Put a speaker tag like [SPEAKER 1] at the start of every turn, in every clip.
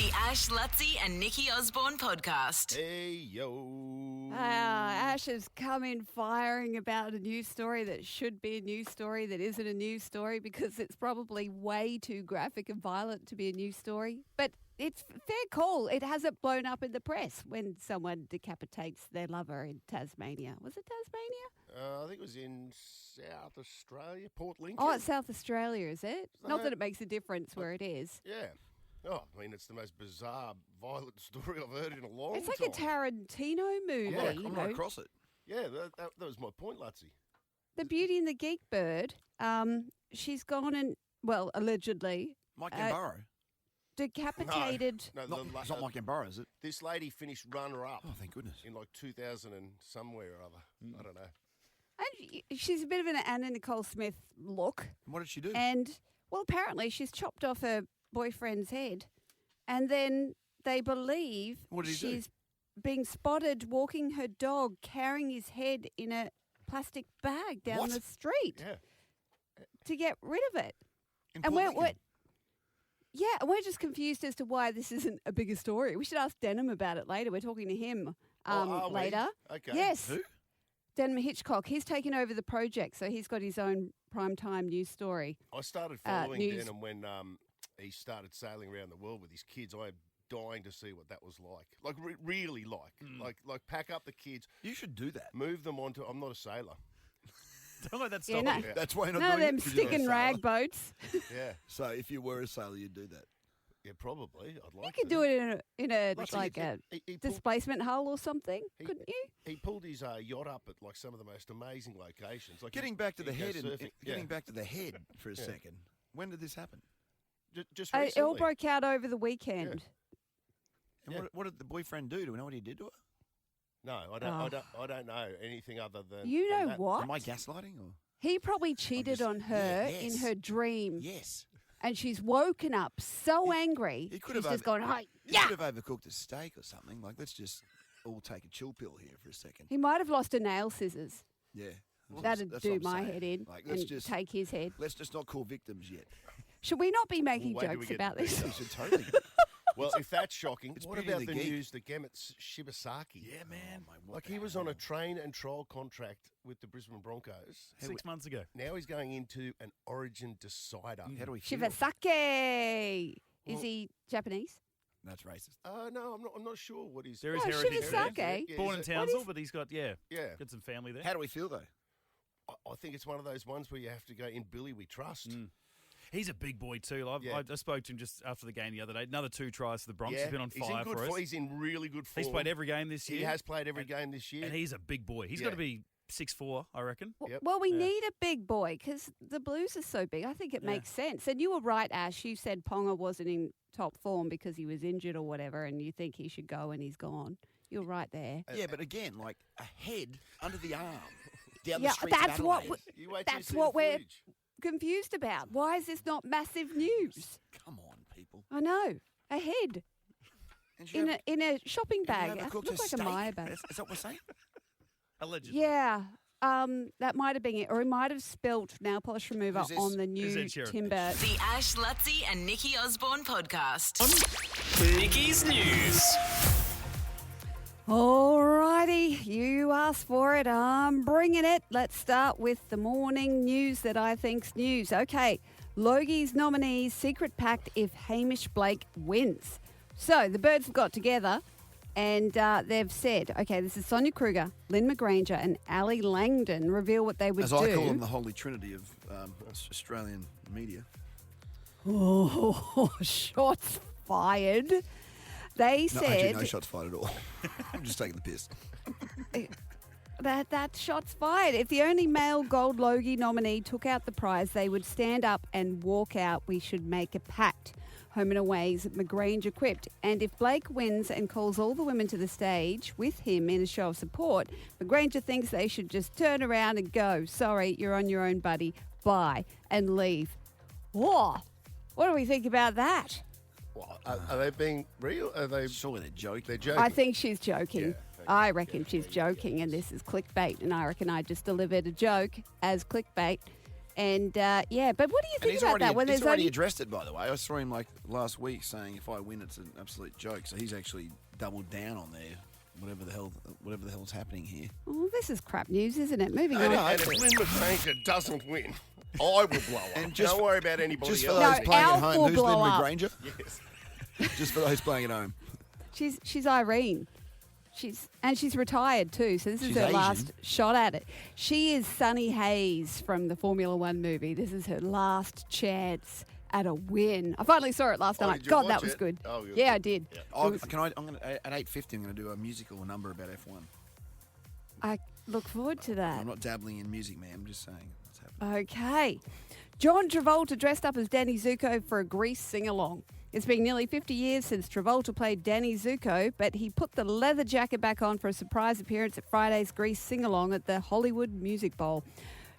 [SPEAKER 1] The Ash, Luttsy and Nikki Osborne podcast.
[SPEAKER 2] Hey, yo.
[SPEAKER 3] Ash has come in firing about a news story that should be a news story that isn't a news story because it's probably way too graphic and violent to be a news story. But it's fair call. It hasn't blown up in the press when someone decapitates their lover in Tasmania. Was it Tasmania?
[SPEAKER 2] I think it was in South Australia, Port Lincoln.
[SPEAKER 3] Oh, it's South Australia, is it? Not that it makes a difference where it is.
[SPEAKER 2] Yeah. Oh, I mean, it's the most bizarre, violent story I've heard in a long time.
[SPEAKER 3] It's like a Tarantino movie.
[SPEAKER 2] Yeah,
[SPEAKER 3] you
[SPEAKER 4] I'm
[SPEAKER 3] know.
[SPEAKER 4] right across it.
[SPEAKER 2] Yeah, that was my point, Luttsy.
[SPEAKER 3] The Beauty and the Geek bird, she's gone and, well, allegedly,
[SPEAKER 4] Mike Gambaro.
[SPEAKER 3] decapitated.
[SPEAKER 2] No,
[SPEAKER 4] It's not Mike Gambaro, is it?
[SPEAKER 2] This lady finished runner-up
[SPEAKER 4] Oh, thank goodness.
[SPEAKER 2] in like 2000 and somewhere or other. I don't know.
[SPEAKER 3] And she's a bit of an Anna Nicole Smith look.
[SPEAKER 4] And what did she do?
[SPEAKER 3] And, well, apparently she's chopped off her boyfriend's head. And then they believe
[SPEAKER 4] What did he do?
[SPEAKER 3] she's being spotted walking her dog, carrying his head in a plastic bag down
[SPEAKER 4] What?
[SPEAKER 3] the street
[SPEAKER 2] Yeah.
[SPEAKER 3] to get rid of it.
[SPEAKER 4] In
[SPEAKER 3] And
[SPEAKER 4] Port Lincoln?
[SPEAKER 3] we're just confused as to why this isn't a bigger story. We should ask Denham about it later. We're talking to him
[SPEAKER 2] Are we?
[SPEAKER 3] later.
[SPEAKER 2] Okay.
[SPEAKER 3] Yes.
[SPEAKER 4] Who?
[SPEAKER 3] Denham Hitchcock. He's taken over the project, so he's got his own primetime news story.
[SPEAKER 2] I started following
[SPEAKER 3] news-
[SPEAKER 2] Denham when he started sailing around the world with his kids. I'm dying to see what that was like. Like, really like. Like, pack up the kids,
[SPEAKER 4] You should do that.
[SPEAKER 2] move them onto... I'm not a sailor.
[SPEAKER 5] Don't let that
[SPEAKER 3] Yeah,
[SPEAKER 5] stop
[SPEAKER 3] no.
[SPEAKER 5] you.
[SPEAKER 4] That's why you're not
[SPEAKER 3] None of
[SPEAKER 4] doing
[SPEAKER 3] them
[SPEAKER 4] it. 'cause
[SPEAKER 3] stick
[SPEAKER 4] you're
[SPEAKER 3] and
[SPEAKER 4] not a
[SPEAKER 3] rag
[SPEAKER 4] sailor.
[SPEAKER 3] boats.
[SPEAKER 2] Yeah.
[SPEAKER 4] So if you were a sailor, you'd do that.
[SPEAKER 2] Yeah, probably. I'd like
[SPEAKER 3] You could
[SPEAKER 2] to.
[SPEAKER 3] do it in a
[SPEAKER 2] Luttsy,
[SPEAKER 3] like a
[SPEAKER 2] he pulled-
[SPEAKER 3] displacement hull or something, couldn't you?
[SPEAKER 2] He pulled his yacht up at like some of the most amazing locations. Like
[SPEAKER 4] Getting back to the
[SPEAKER 2] he'd go
[SPEAKER 4] head,
[SPEAKER 2] surfing.
[SPEAKER 4] getting back to the head for a
[SPEAKER 2] Yeah.
[SPEAKER 4] second. When did this happen?
[SPEAKER 2] Just
[SPEAKER 3] It
[SPEAKER 2] recently.
[SPEAKER 3] all broke out over the weekend.
[SPEAKER 4] And
[SPEAKER 2] Yeah.
[SPEAKER 4] what did the boyfriend do? Do we know what he did to her?
[SPEAKER 2] No, I don't know anything other than
[SPEAKER 3] You
[SPEAKER 2] than
[SPEAKER 3] know
[SPEAKER 2] that.
[SPEAKER 3] what?
[SPEAKER 4] Am I gaslighting? Or?
[SPEAKER 3] He probably cheated
[SPEAKER 4] just-
[SPEAKER 3] on her
[SPEAKER 4] yeah,
[SPEAKER 3] in
[SPEAKER 4] yes.
[SPEAKER 3] her dream,
[SPEAKER 4] Yes.
[SPEAKER 3] and she's woken up so angry.
[SPEAKER 4] He could
[SPEAKER 3] She's
[SPEAKER 4] have
[SPEAKER 3] just gone, hey,
[SPEAKER 4] He
[SPEAKER 3] yeah.
[SPEAKER 4] could have overcooked a steak or something. Like, let's just all take a chill pill here for a second.
[SPEAKER 3] He might have lost a nail scissors.
[SPEAKER 4] Yeah.
[SPEAKER 3] That'd
[SPEAKER 4] That's
[SPEAKER 3] do
[SPEAKER 4] what I'm
[SPEAKER 3] my
[SPEAKER 4] saying.
[SPEAKER 3] head in
[SPEAKER 4] Like, let's
[SPEAKER 3] and
[SPEAKER 4] just
[SPEAKER 3] take his head.
[SPEAKER 4] let's just not call victims yet.
[SPEAKER 3] Should we not be making
[SPEAKER 2] Wait till we
[SPEAKER 3] jokes
[SPEAKER 2] get
[SPEAKER 3] about
[SPEAKER 2] to
[SPEAKER 3] this?
[SPEAKER 4] We should totally.
[SPEAKER 2] Well, if that's shocking,
[SPEAKER 4] It's
[SPEAKER 2] what
[SPEAKER 4] Beauty
[SPEAKER 2] about
[SPEAKER 4] and
[SPEAKER 2] the
[SPEAKER 4] the Geek.
[SPEAKER 2] news that Gemmett's Shibasaki?
[SPEAKER 5] Yeah, man.
[SPEAKER 2] Like he was on a train and trial contract with the Brisbane Broncos.
[SPEAKER 5] 6 months ago.
[SPEAKER 2] Now he's going into an Origin decider.
[SPEAKER 4] How do we feel?
[SPEAKER 3] Shivasake. Is
[SPEAKER 2] Well-
[SPEAKER 3] he Japanese?
[SPEAKER 4] That's racist.
[SPEAKER 2] No, I'm not sure what he's.
[SPEAKER 5] There is
[SPEAKER 3] No,
[SPEAKER 5] heritage there.
[SPEAKER 3] Shibasake.
[SPEAKER 2] Yeah,
[SPEAKER 5] Born in
[SPEAKER 2] is it-
[SPEAKER 5] Townsville, but he's got,
[SPEAKER 2] Yeah.
[SPEAKER 5] got some family there.
[SPEAKER 4] How do we feel though?
[SPEAKER 2] I think it's one of those ones where you have to go in Billy we trust.
[SPEAKER 5] He's a big boy too.
[SPEAKER 2] Yeah.
[SPEAKER 5] I spoke to him just after the game the other day. Another 2 tries for the Bronx.
[SPEAKER 2] Yeah,
[SPEAKER 5] He's been on
[SPEAKER 2] he's
[SPEAKER 5] fire
[SPEAKER 2] in good
[SPEAKER 5] for us.
[SPEAKER 2] form. He's in really good form.
[SPEAKER 5] He's played every game this year.
[SPEAKER 2] He has played every game this year.
[SPEAKER 5] And he's a big boy. He's
[SPEAKER 2] Yeah.
[SPEAKER 5] got to be 6'4", I reckon.
[SPEAKER 2] Yep.
[SPEAKER 3] Well, we
[SPEAKER 5] Yeah.
[SPEAKER 3] need a big boy because the Blues are so big. I think it makes sense. And you were right, Ash. You said Ponga wasn't in top form because he was injured or whatever, and you think he should go and he's gone. You're right there.
[SPEAKER 4] Yeah, but again, like a head under the arm down
[SPEAKER 3] Yeah,
[SPEAKER 4] the streets
[SPEAKER 3] that's
[SPEAKER 4] of
[SPEAKER 3] what
[SPEAKER 4] Adelaide.
[SPEAKER 2] You wait till you
[SPEAKER 3] That's
[SPEAKER 2] see
[SPEAKER 3] what
[SPEAKER 2] the
[SPEAKER 3] we're
[SPEAKER 2] footage.
[SPEAKER 3] confused about. Why is this not massive news?
[SPEAKER 4] Come on, people.
[SPEAKER 3] I know. A head
[SPEAKER 4] And she
[SPEAKER 3] in
[SPEAKER 4] have-
[SPEAKER 3] in a shopping
[SPEAKER 4] and
[SPEAKER 3] bag.
[SPEAKER 4] you
[SPEAKER 3] It
[SPEAKER 4] overcooked
[SPEAKER 3] looks
[SPEAKER 4] a
[SPEAKER 3] like a
[SPEAKER 4] steak?
[SPEAKER 3] Maya bag.
[SPEAKER 4] Is that what we're saying?
[SPEAKER 5] Allegedly.
[SPEAKER 3] Yeah. That might have been it. Or he might have spilt nail polish remover
[SPEAKER 4] Who's this?
[SPEAKER 3] on the
[SPEAKER 5] Who's
[SPEAKER 3] new
[SPEAKER 5] Ed Sheeran?
[SPEAKER 3] timber.
[SPEAKER 1] The Ash, Luttsy and Nikki Osborne podcast.
[SPEAKER 6] Nikki's News.
[SPEAKER 3] Alrighty, you asked for it. I'm bringing it. Let's start with the morning news that I think's news. Okay, Logie's nominees secret pact if Hamish Blake wins. So the Birds have got together and they've said, okay, this is Sonia Kruger, Lynn McGranger and Ali Langdon reveal what they would
[SPEAKER 4] As
[SPEAKER 3] do.
[SPEAKER 4] I call them, the holy trinity of Australian media.
[SPEAKER 3] Oh, shots fired. They
[SPEAKER 4] No,
[SPEAKER 3] said
[SPEAKER 4] actually, no shots fired at all. I'm just taking the piss.
[SPEAKER 3] that shot's fired. If the only male Gold Logie nominee took out the prize, they would stand up and walk out. We should make a pact. Home and Away's McGrange quipped. And if Blake wins and calls all the women to the stage with him in a show of support, McGranger thinks they should just turn around and go, sorry, you're on your own, buddy, bye, and leave. Whoa, what do we think about that?
[SPEAKER 2] Well, are they being real? Are they?
[SPEAKER 4] Surely they're joking.
[SPEAKER 2] They're joking.
[SPEAKER 3] I think she's joking.
[SPEAKER 2] Yeah,
[SPEAKER 3] I reckon she's joking, and this is clickbait. And I reckon I just delivered a joke as clickbait, And yeah, but what do you
[SPEAKER 4] And
[SPEAKER 3] think
[SPEAKER 4] he's
[SPEAKER 3] about
[SPEAKER 4] already,
[SPEAKER 3] that? When
[SPEAKER 4] he's
[SPEAKER 3] there's
[SPEAKER 4] already
[SPEAKER 3] only
[SPEAKER 4] addressed it, by the way. I saw him like last week saying if I win, it's an absolute joke. So he's actually doubled down on there. Whatever the hell's happening here.
[SPEAKER 3] oh, this is crap news, isn't it? Moving
[SPEAKER 2] And,
[SPEAKER 3] on.
[SPEAKER 2] and if Lynn McGranger doesn't win, I will blow up.
[SPEAKER 4] And just
[SPEAKER 2] Don't worry about anybody
[SPEAKER 4] Just for
[SPEAKER 2] else.
[SPEAKER 4] those playing at
[SPEAKER 3] Alf
[SPEAKER 4] home,
[SPEAKER 3] will
[SPEAKER 4] who's
[SPEAKER 3] blow
[SPEAKER 4] Lynn
[SPEAKER 3] up.
[SPEAKER 4] McGranger?
[SPEAKER 2] Yes.
[SPEAKER 4] Just for those playing at home.
[SPEAKER 3] She's Irene. She's retired too, so this is
[SPEAKER 4] She's
[SPEAKER 3] her
[SPEAKER 4] Asian.
[SPEAKER 3] last shot at it. She is Sunny Hayes from the Formula One movie. This is her last chance at a win. I finally saw it last
[SPEAKER 2] Oh,
[SPEAKER 3] night.
[SPEAKER 2] did you
[SPEAKER 3] God,
[SPEAKER 2] watch
[SPEAKER 3] that was
[SPEAKER 2] it?
[SPEAKER 3] good.
[SPEAKER 2] Oh, good.
[SPEAKER 3] Yeah, I did.
[SPEAKER 2] Yeah.
[SPEAKER 4] I'm gonna at 8:50. I'm gonna do a musical number about F1.
[SPEAKER 3] I look forward to that.
[SPEAKER 4] I'm not dabbling in music, man. I'm just saying what's happening.
[SPEAKER 3] Okay. John Travolta dressed up as Danny Zuko for a Grease sing-along. It's been nearly 50 years since Travolta played Danny Zuko, but he put the leather jacket back on for a surprise appearance at Friday's Grease sing-along at the Hollywood Music Bowl.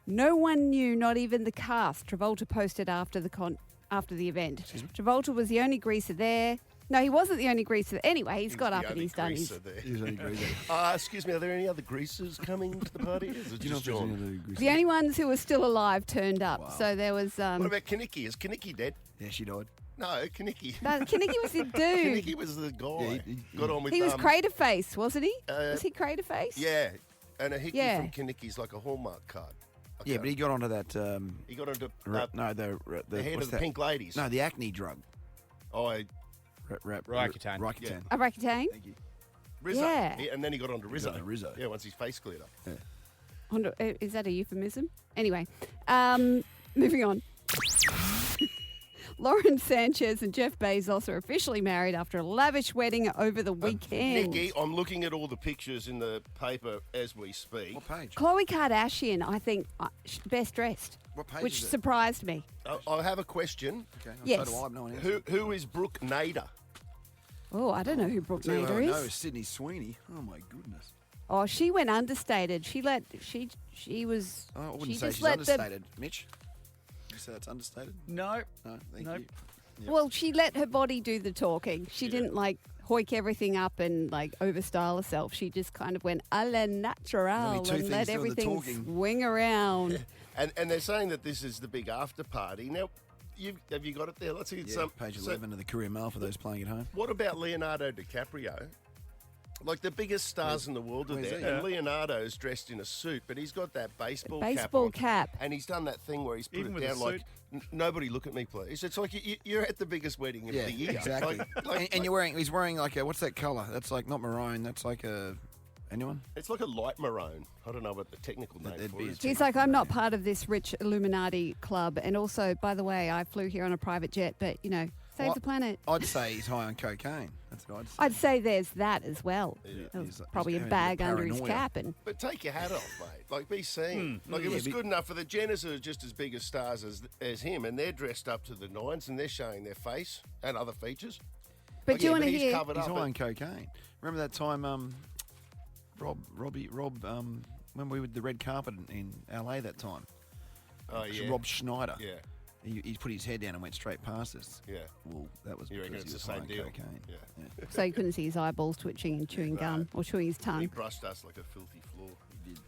[SPEAKER 3] No one knew, not even the cast, Travolta posted after the event. Travolta was the only greaser there. No, he wasn't the only greaser. Anyway, he's got up and he's done his...
[SPEAKER 4] He's only greasy.
[SPEAKER 2] Excuse me, are there any other greasers coming to the party? Is it
[SPEAKER 4] Do you know
[SPEAKER 2] just
[SPEAKER 4] if there's any
[SPEAKER 2] John?
[SPEAKER 4] other greasy?
[SPEAKER 3] The only ones who were still alive turned up.
[SPEAKER 4] Wow.
[SPEAKER 3] So there was...
[SPEAKER 2] What about Kaniki? Is Kaniki dead?
[SPEAKER 4] Yeah, she died.
[SPEAKER 2] No, Kaniki.
[SPEAKER 3] no, Kinnicky was the dude.
[SPEAKER 2] Kaniki was the guy.
[SPEAKER 4] Yeah, he-
[SPEAKER 2] Got on with
[SPEAKER 3] He was Crater Face, wasn't he? Was he Crater Face?
[SPEAKER 2] Yeah, and a hickey
[SPEAKER 3] Yeah.
[SPEAKER 2] from Kaniki's like a Hallmark card.
[SPEAKER 4] Yeah, but he got onto that.
[SPEAKER 2] He got onto
[SPEAKER 4] No, the
[SPEAKER 2] head
[SPEAKER 4] what's
[SPEAKER 2] of the
[SPEAKER 4] that?
[SPEAKER 2] Pink Ladies.
[SPEAKER 4] No, the acne drug.
[SPEAKER 2] Oh,
[SPEAKER 6] Roaccutane.
[SPEAKER 4] Roaccutane.
[SPEAKER 3] A Roaccutane?
[SPEAKER 4] Thank you.
[SPEAKER 2] Rizzo.
[SPEAKER 3] Yeah.
[SPEAKER 2] And then he got onto Rizzo.
[SPEAKER 4] onto Rizzo.
[SPEAKER 2] Yeah, once his face cleared up.
[SPEAKER 3] Is that a euphemism? Anyway, moving on. Lauren Sanchez and Jeff Bezos are officially married after a lavish wedding over the weekend.
[SPEAKER 2] Nikki, I'm looking at all the pictures in the paper as we speak.
[SPEAKER 4] What page?
[SPEAKER 3] Khloe Kardashian, I think, best dressed,
[SPEAKER 4] What page
[SPEAKER 3] which
[SPEAKER 4] is it?
[SPEAKER 3] surprised me.
[SPEAKER 2] I have a question.
[SPEAKER 4] Okay,
[SPEAKER 3] Yes.
[SPEAKER 4] so do I. I've no one else.
[SPEAKER 2] Who is Brooke Nader?
[SPEAKER 3] Oh, I don't know who Brooke
[SPEAKER 4] Tell you who
[SPEAKER 3] Nader
[SPEAKER 4] I know
[SPEAKER 3] is.
[SPEAKER 4] is Sydney Sweeney. Oh my goodness.
[SPEAKER 3] Oh, she went understated. She was.
[SPEAKER 4] I wouldn't
[SPEAKER 3] she
[SPEAKER 4] say
[SPEAKER 3] just
[SPEAKER 4] she's
[SPEAKER 3] let
[SPEAKER 4] understated. Mitch, you say that's understated?
[SPEAKER 5] No.
[SPEAKER 4] No, thank
[SPEAKER 5] Nope.
[SPEAKER 4] you.
[SPEAKER 3] Well, she let her body do the talking. She didn't like hoik everything up and like overstyle herself. She just kind of went a la natural
[SPEAKER 4] Only two
[SPEAKER 3] and
[SPEAKER 4] things
[SPEAKER 3] let
[SPEAKER 4] doing the
[SPEAKER 3] everything
[SPEAKER 4] talking.
[SPEAKER 3] swing around.
[SPEAKER 2] And they're saying that this is the big after party. Now, have you got it there? Let's see.
[SPEAKER 4] Yeah, page 11 of the Courier Mail for those playing at home.
[SPEAKER 2] What about Leonardo DiCaprio? Like the biggest stars in the world are
[SPEAKER 4] where's
[SPEAKER 2] there,
[SPEAKER 4] he?
[SPEAKER 2] and Leonardo's dressed in a suit, but he's got that baseball
[SPEAKER 3] Baseball
[SPEAKER 2] cap
[SPEAKER 3] cap.
[SPEAKER 2] on, and he's done that thing where he's put
[SPEAKER 5] Even
[SPEAKER 2] it
[SPEAKER 5] with a
[SPEAKER 2] down like,
[SPEAKER 5] suit?
[SPEAKER 2] nobody look at me, please. It's like you're at the biggest wedding of
[SPEAKER 4] Yeah,
[SPEAKER 2] the year.
[SPEAKER 4] exactly.
[SPEAKER 2] Like,
[SPEAKER 4] and he's wearing like a, what's that colour? That's like not maroon. That's like a, anyone?
[SPEAKER 2] it's like a light maroon. I don't know what the technical name
[SPEAKER 4] That'd
[SPEAKER 2] for
[SPEAKER 4] be
[SPEAKER 2] it is.
[SPEAKER 3] He's like, I'm not part of this rich Illuminati club. And also, by the way, I flew here on a private jet, but, save
[SPEAKER 4] Well,
[SPEAKER 3] the planet.
[SPEAKER 4] I'd say he's high on cocaine. That's what I'd say.
[SPEAKER 3] I'd say there's that as well. There was
[SPEAKER 4] He's
[SPEAKER 3] probably a
[SPEAKER 4] having
[SPEAKER 3] bag under his
[SPEAKER 4] paranoia.
[SPEAKER 3] cap. And
[SPEAKER 2] But take your hat off, mate. Like, be seen. Like, it
[SPEAKER 4] Yeah,
[SPEAKER 2] was
[SPEAKER 4] but-
[SPEAKER 2] good enough for the Jenners are just as big as stars as him, and they're dressed up to the nines, and they're showing their face and other features.
[SPEAKER 3] But
[SPEAKER 2] Like,
[SPEAKER 3] do you want to
[SPEAKER 2] he's
[SPEAKER 3] hear?
[SPEAKER 2] covered
[SPEAKER 4] He's
[SPEAKER 2] up.
[SPEAKER 4] high on cocaine. Remember that time, Rob, when we were the red carpet in LA that time?
[SPEAKER 2] Oh, yeah.
[SPEAKER 4] Rob Schneider.
[SPEAKER 2] Yeah,
[SPEAKER 4] He put his head down and went straight past us.
[SPEAKER 2] yeah.
[SPEAKER 4] Well, that was
[SPEAKER 2] You reckon
[SPEAKER 4] because he
[SPEAKER 2] it's
[SPEAKER 4] was
[SPEAKER 2] the
[SPEAKER 4] high
[SPEAKER 2] same
[SPEAKER 4] on
[SPEAKER 2] deal?
[SPEAKER 4] cocaine.
[SPEAKER 2] Yeah.
[SPEAKER 3] So you couldn't see his eyeballs twitching and chewing gum or chewing his
[SPEAKER 2] He
[SPEAKER 3] tongue.
[SPEAKER 2] brushed us like a filthy floor.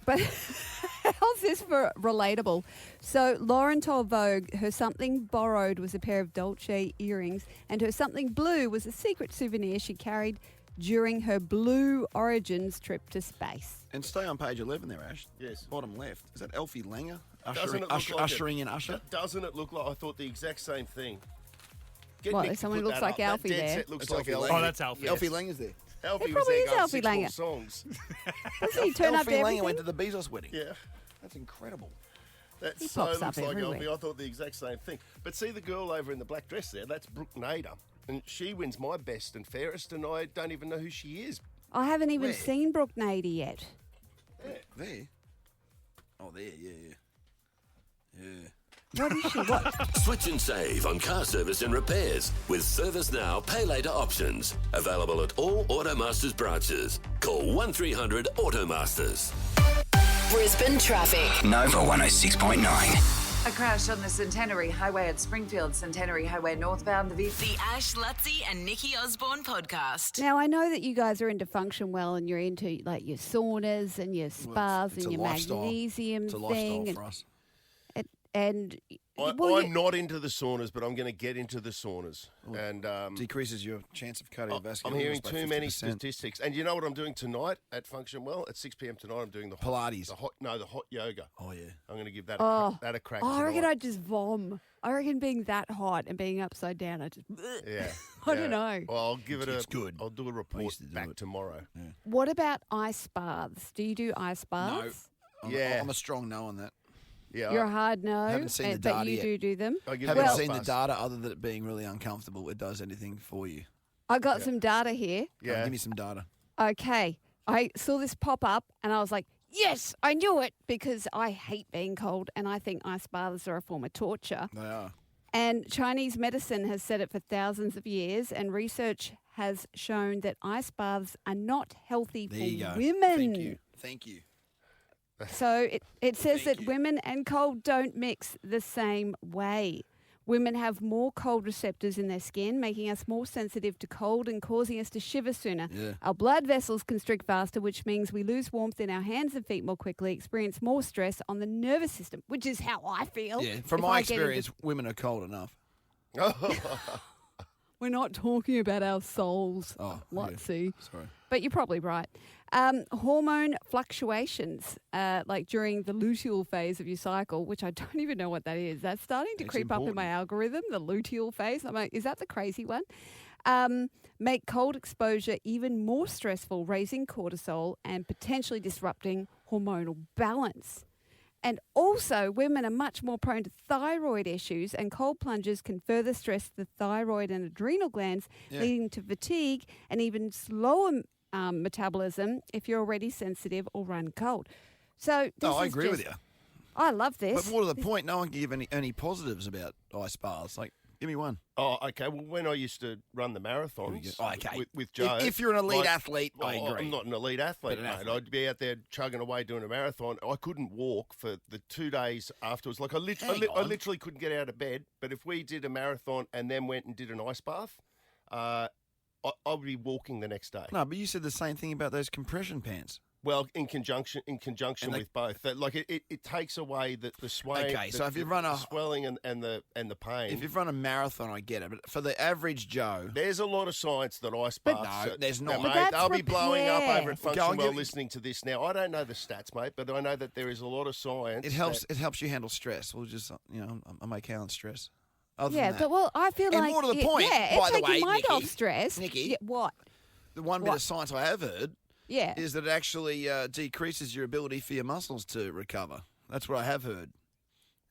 [SPEAKER 3] But how's this for relatable? So Lauren told Vogue her something borrowed was a pair of Dolce earrings and her something blue was a secret souvenir she carried during her Blue Origins trip to space.
[SPEAKER 4] And stay on page 11 there, Ash.
[SPEAKER 2] Yes.
[SPEAKER 4] Bottom left. Is that Elfie Langer?
[SPEAKER 2] Doesn't it look like
[SPEAKER 4] Ushering in Usher?
[SPEAKER 2] Doesn't it look like I thought the exact same thing? Get
[SPEAKER 3] What,
[SPEAKER 2] Nick to
[SPEAKER 3] someone
[SPEAKER 2] put
[SPEAKER 3] looks
[SPEAKER 2] that
[SPEAKER 3] like
[SPEAKER 2] up. That
[SPEAKER 3] Alfie
[SPEAKER 2] dead
[SPEAKER 3] there?
[SPEAKER 2] set looks
[SPEAKER 4] That's
[SPEAKER 2] like
[SPEAKER 4] Alfie
[SPEAKER 2] Alfie.
[SPEAKER 4] Langer.
[SPEAKER 5] Oh, that's Alfie.
[SPEAKER 4] Alfie Langer's there.
[SPEAKER 2] Alfie
[SPEAKER 3] It
[SPEAKER 2] was
[SPEAKER 3] probably
[SPEAKER 2] there
[SPEAKER 3] is
[SPEAKER 2] going
[SPEAKER 3] Alfie
[SPEAKER 2] 6 more
[SPEAKER 3] Langer.
[SPEAKER 2] songs.
[SPEAKER 3] Doesn't he turn up
[SPEAKER 4] Elfie
[SPEAKER 3] to
[SPEAKER 4] Langer
[SPEAKER 3] everything?
[SPEAKER 4] went to the Bezos wedding.
[SPEAKER 2] Yeah.
[SPEAKER 4] That's incredible.
[SPEAKER 2] That
[SPEAKER 3] He
[SPEAKER 2] so
[SPEAKER 3] pops
[SPEAKER 2] looks
[SPEAKER 3] up
[SPEAKER 2] like
[SPEAKER 3] everywhere.
[SPEAKER 2] Alfie. I thought the exact same thing. But see the girl over in the black dress there? That's Brooke Nader. And she wins my best and fairest, and I don't even know who she is.
[SPEAKER 3] I haven't even
[SPEAKER 4] Where?
[SPEAKER 3] seen Brooke Nader yet.
[SPEAKER 4] There. Oh, there, yeah.
[SPEAKER 3] What is she? What?
[SPEAKER 7] Switch and save on car service and repairs with Service Now Pay Later options. Available at all Automasters branches. Call 1300 Automasters.
[SPEAKER 1] Brisbane traffic.
[SPEAKER 6] Nova 106.9.
[SPEAKER 8] A crash on the Centenary Highway at Springfield, Centenary Highway northbound. The
[SPEAKER 1] The Ash, Luttsy and Nikki Osborne podcast.
[SPEAKER 3] Now, I know that you guys are into Function Well and you're into like your saunas and your spas
[SPEAKER 4] It's
[SPEAKER 3] and
[SPEAKER 4] a
[SPEAKER 3] your
[SPEAKER 4] lifestyle.
[SPEAKER 3] magnesium
[SPEAKER 4] It's a
[SPEAKER 3] thing.
[SPEAKER 4] lifestyle
[SPEAKER 3] and
[SPEAKER 4] for us.
[SPEAKER 3] And
[SPEAKER 2] I'm not into the saunas, but I'm going to get into the saunas. And
[SPEAKER 4] decreases your chance of cardiovascular.
[SPEAKER 2] I'm hearing
[SPEAKER 4] illness by
[SPEAKER 2] too many
[SPEAKER 4] 50%.
[SPEAKER 2] statistics. And you know what I'm doing tonight at Function Well? At 6 p.m. tonight, I'm doing the
[SPEAKER 4] Pilates.
[SPEAKER 2] The hot yoga.
[SPEAKER 4] Oh, yeah.
[SPEAKER 2] I'm going to give that a crack
[SPEAKER 3] I reckon
[SPEAKER 2] tonight.
[SPEAKER 3] I'd just vom. I reckon being that hot and being upside down, I just.
[SPEAKER 2] Yeah.
[SPEAKER 3] I don't know.
[SPEAKER 2] Well, I'll give it
[SPEAKER 4] It's good.
[SPEAKER 2] I'll do a report
[SPEAKER 4] used to do
[SPEAKER 2] back
[SPEAKER 4] it.
[SPEAKER 2] tomorrow.
[SPEAKER 4] Yeah.
[SPEAKER 3] What about ice baths? Do you do ice baths?
[SPEAKER 2] Yeah.
[SPEAKER 4] I'm a strong no on that.
[SPEAKER 2] Yeah.
[SPEAKER 3] You're a hard no,
[SPEAKER 4] Haven't seen the
[SPEAKER 3] but
[SPEAKER 4] data
[SPEAKER 3] you
[SPEAKER 4] yet.
[SPEAKER 3] do them.
[SPEAKER 2] I give
[SPEAKER 4] Haven't
[SPEAKER 2] it a
[SPEAKER 4] seen the
[SPEAKER 2] buzz.
[SPEAKER 4] data other than it being really uncomfortable. It does anything for you.
[SPEAKER 3] I got some data here.
[SPEAKER 2] Yeah.
[SPEAKER 4] Give me some data.
[SPEAKER 3] Okay. I saw this pop up and I was like, yes, I knew it because I hate being cold and I think ice baths are a form of torture.
[SPEAKER 4] They are.
[SPEAKER 3] And Chinese medicine has said it for thousands of years, and research has shown that ice baths are not healthy
[SPEAKER 4] There
[SPEAKER 3] for
[SPEAKER 4] you go.
[SPEAKER 3] women.
[SPEAKER 4] Thank you.
[SPEAKER 3] So it says
[SPEAKER 4] Thank
[SPEAKER 3] that
[SPEAKER 4] you.
[SPEAKER 3] women and cold don't mix the same way. Women have more cold receptors in their skin, making us more sensitive to cold and causing us to shiver sooner.
[SPEAKER 4] Yeah.
[SPEAKER 3] Our blood vessels constrict faster, which means we lose warmth in our hands and feet more quickly, experience more stress on the nervous system, which is how I feel.
[SPEAKER 4] Yeah. From
[SPEAKER 3] if
[SPEAKER 4] my
[SPEAKER 3] I get into-
[SPEAKER 4] experience, women are cold enough.
[SPEAKER 3] We're not talking about our souls,
[SPEAKER 4] Oh,
[SPEAKER 3] Luttsy.
[SPEAKER 4] Sorry.
[SPEAKER 3] But you're probably right. Hormone fluctuations, like during the luteal phase of your cycle, which I don't even know what that is. That's starting to
[SPEAKER 4] It's
[SPEAKER 3] creep up in my
[SPEAKER 4] important.
[SPEAKER 3] algorithm, the luteal phase. I'm like, is that the crazy one? Make cold exposure even more stressful, raising cortisol and potentially disrupting hormonal balance. And also, women are much more prone to thyroid issues, and cold plunges can further stress the thyroid and adrenal glands, leading to fatigue and even slower metabolism if you're already sensitive or run cold. So this
[SPEAKER 4] No, I
[SPEAKER 3] is
[SPEAKER 4] agree with
[SPEAKER 3] just-
[SPEAKER 4] you.
[SPEAKER 3] I love this.
[SPEAKER 4] But more to the point, no one can give any positives about ice baths. Like, give me one.
[SPEAKER 2] Oh, okay. Well, when I used to run the marathons
[SPEAKER 4] Oh, okay.
[SPEAKER 2] with Joe.
[SPEAKER 4] If you're an elite
[SPEAKER 2] like-
[SPEAKER 4] athlete, I
[SPEAKER 2] well,
[SPEAKER 4] agree.
[SPEAKER 2] I'm not an elite athlete,
[SPEAKER 4] But an
[SPEAKER 2] mate.
[SPEAKER 4] athlete.
[SPEAKER 2] I'd be out there chugging away doing a marathon. I couldn't walk for the 2 days afterwards. Like, I
[SPEAKER 4] Hang on.
[SPEAKER 2] literally couldn't get out of bed. But if we did a marathon and then went and did an ice bath, I would be walking the next day.
[SPEAKER 4] No, but you said the same thing about those compression pants.
[SPEAKER 2] Well, in conjunction
[SPEAKER 4] And they-
[SPEAKER 2] with both, that, like it takes away the sway.
[SPEAKER 4] Okay,
[SPEAKER 2] the,
[SPEAKER 4] so if you
[SPEAKER 2] the-
[SPEAKER 4] run
[SPEAKER 2] the
[SPEAKER 4] a-
[SPEAKER 2] swelling and the pain,
[SPEAKER 4] If you've run a marathon, I get it. But for the average Joe,
[SPEAKER 2] there's a lot of science that ice
[SPEAKER 3] But-
[SPEAKER 2] baths.
[SPEAKER 4] No, there's not.
[SPEAKER 2] Mate,
[SPEAKER 3] But that's
[SPEAKER 2] they'll be blowing up
[SPEAKER 3] repair.
[SPEAKER 2] over at
[SPEAKER 4] Well,
[SPEAKER 2] Function
[SPEAKER 4] go and
[SPEAKER 2] Well
[SPEAKER 4] give-
[SPEAKER 2] listening to this now. I don't know the stats, mate, but I know that there is a lot of science.
[SPEAKER 4] it helps. It helps you handle stress. We'll just, I'm okay on stress. Other
[SPEAKER 3] yeah,
[SPEAKER 4] than that,
[SPEAKER 3] but well, I feel
[SPEAKER 4] And
[SPEAKER 3] like
[SPEAKER 4] more to the point,
[SPEAKER 3] yeah,
[SPEAKER 4] by
[SPEAKER 3] it's
[SPEAKER 4] the
[SPEAKER 3] taking
[SPEAKER 4] way,
[SPEAKER 3] mind
[SPEAKER 4] Nikki-
[SPEAKER 3] off stress.
[SPEAKER 4] Nikki.
[SPEAKER 3] Yeah, what?
[SPEAKER 4] the one bit
[SPEAKER 3] What?
[SPEAKER 4] of science I have heard
[SPEAKER 3] Yeah.
[SPEAKER 4] is that it actually decreases your ability for your muscles to recover. That's what I have heard.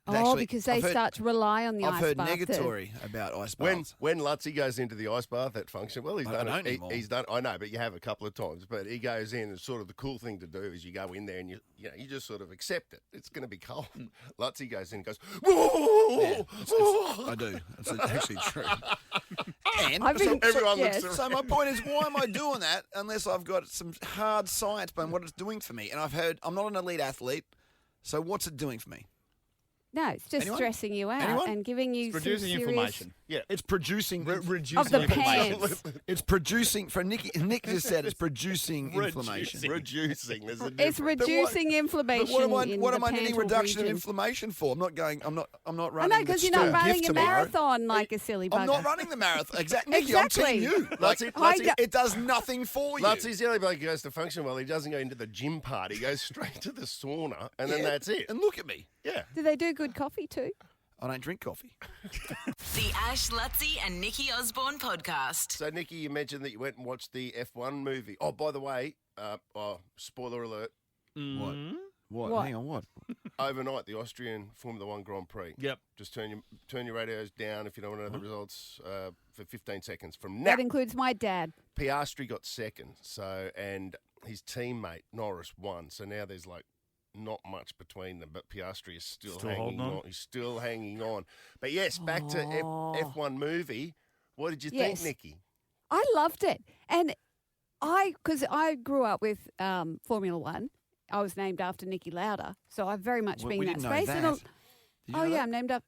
[SPEAKER 4] It
[SPEAKER 3] Oh,
[SPEAKER 4] actually-
[SPEAKER 3] because they
[SPEAKER 4] I've heard-
[SPEAKER 3] start to rely on the
[SPEAKER 4] I've
[SPEAKER 3] ice
[SPEAKER 4] heard
[SPEAKER 3] bath too.
[SPEAKER 4] negatory about ice
[SPEAKER 2] when
[SPEAKER 4] baths.
[SPEAKER 2] Luttsy goes into the ice bath at Function Well, he's
[SPEAKER 4] I
[SPEAKER 2] done
[SPEAKER 4] don't
[SPEAKER 2] it.
[SPEAKER 4] anymore.
[SPEAKER 2] He's done. I know, but you have a couple of times. But he goes in, and sort of the cool thing to do is you go in there and you just sort of accept it. It's going to be cold. Luttsy goes in and goes, whoa,
[SPEAKER 4] Yeah, I do. It's actually true. And
[SPEAKER 3] I've been-
[SPEAKER 2] everyone
[SPEAKER 3] yes.
[SPEAKER 2] looks
[SPEAKER 4] so my point is, why am I doing that unless I've got some hard science behind what it's doing for me? And I've heard I'm not an elite athlete, so what's it doing for me?
[SPEAKER 3] No, it's just
[SPEAKER 4] Anyone?
[SPEAKER 3] stressing you out
[SPEAKER 4] Anyone?
[SPEAKER 3] and giving you
[SPEAKER 5] It's
[SPEAKER 3] some
[SPEAKER 5] reducing
[SPEAKER 3] serious...
[SPEAKER 5] inflammation.
[SPEAKER 2] Yeah.
[SPEAKER 4] It's producing
[SPEAKER 5] Reducing
[SPEAKER 3] Of the
[SPEAKER 5] inflammation.
[SPEAKER 3] pants.
[SPEAKER 4] It's producing for Nikki. Nick just said it's producing inflammation.
[SPEAKER 2] Reducing. There's a
[SPEAKER 3] It's
[SPEAKER 2] difference.
[SPEAKER 3] reducing inflammation.
[SPEAKER 4] But what am I
[SPEAKER 3] in the
[SPEAKER 4] needing
[SPEAKER 3] pantral
[SPEAKER 4] reduction in
[SPEAKER 3] region.
[SPEAKER 4] inflammation for? I'm not
[SPEAKER 3] I
[SPEAKER 4] running.
[SPEAKER 3] know, because you're not
[SPEAKER 4] the
[SPEAKER 3] running
[SPEAKER 4] gift
[SPEAKER 3] a
[SPEAKER 4] tomorrow.
[SPEAKER 3] marathon like a silly bugger.
[SPEAKER 4] I'm not running the marathon. Exactly. Nikki, I'm
[SPEAKER 3] Exactly.
[SPEAKER 4] team you. Like,
[SPEAKER 2] Luttsy,
[SPEAKER 4] it does nothing for you.
[SPEAKER 2] Lutsy's the only bloke who goes to Function Well. He doesn't go into the gym part. He goes straight to the sauna, and then
[SPEAKER 4] Yeah.
[SPEAKER 2] that's it.
[SPEAKER 4] And look at me.
[SPEAKER 2] Yeah.
[SPEAKER 3] Do they do good coffee too?
[SPEAKER 4] I don't drink coffee.
[SPEAKER 1] The Ash, Luttsy and Nikki Osborne podcast.
[SPEAKER 2] So, Nikki, you mentioned that you went and watched the F1 movie. Oh, by the way, spoiler alert,
[SPEAKER 3] What?
[SPEAKER 4] Hang on, what?
[SPEAKER 2] overnight, the Austrian Formula One Grand Prix.
[SPEAKER 5] Yep.
[SPEAKER 2] Just turn your radios down if you don't want to know the results for 15 seconds from now.
[SPEAKER 3] That includes my dad.
[SPEAKER 2] Piastri got second, and his teammate Norris won. So now there's like not much between them, but Piastri is still hanging
[SPEAKER 5] holding on.
[SPEAKER 2] He's still hanging on. But yes, back to F1 movie. What did you
[SPEAKER 3] Yes.
[SPEAKER 2] think, Nikki?
[SPEAKER 3] I loved it. And because I grew up with Formula One. I was named after Nikki Lauda, so I've very much been
[SPEAKER 4] We
[SPEAKER 3] in
[SPEAKER 4] didn't
[SPEAKER 3] that
[SPEAKER 4] know
[SPEAKER 3] space.
[SPEAKER 4] that.
[SPEAKER 3] And I'll-
[SPEAKER 4] Did you
[SPEAKER 3] oh
[SPEAKER 4] know
[SPEAKER 3] yeah,
[SPEAKER 4] that?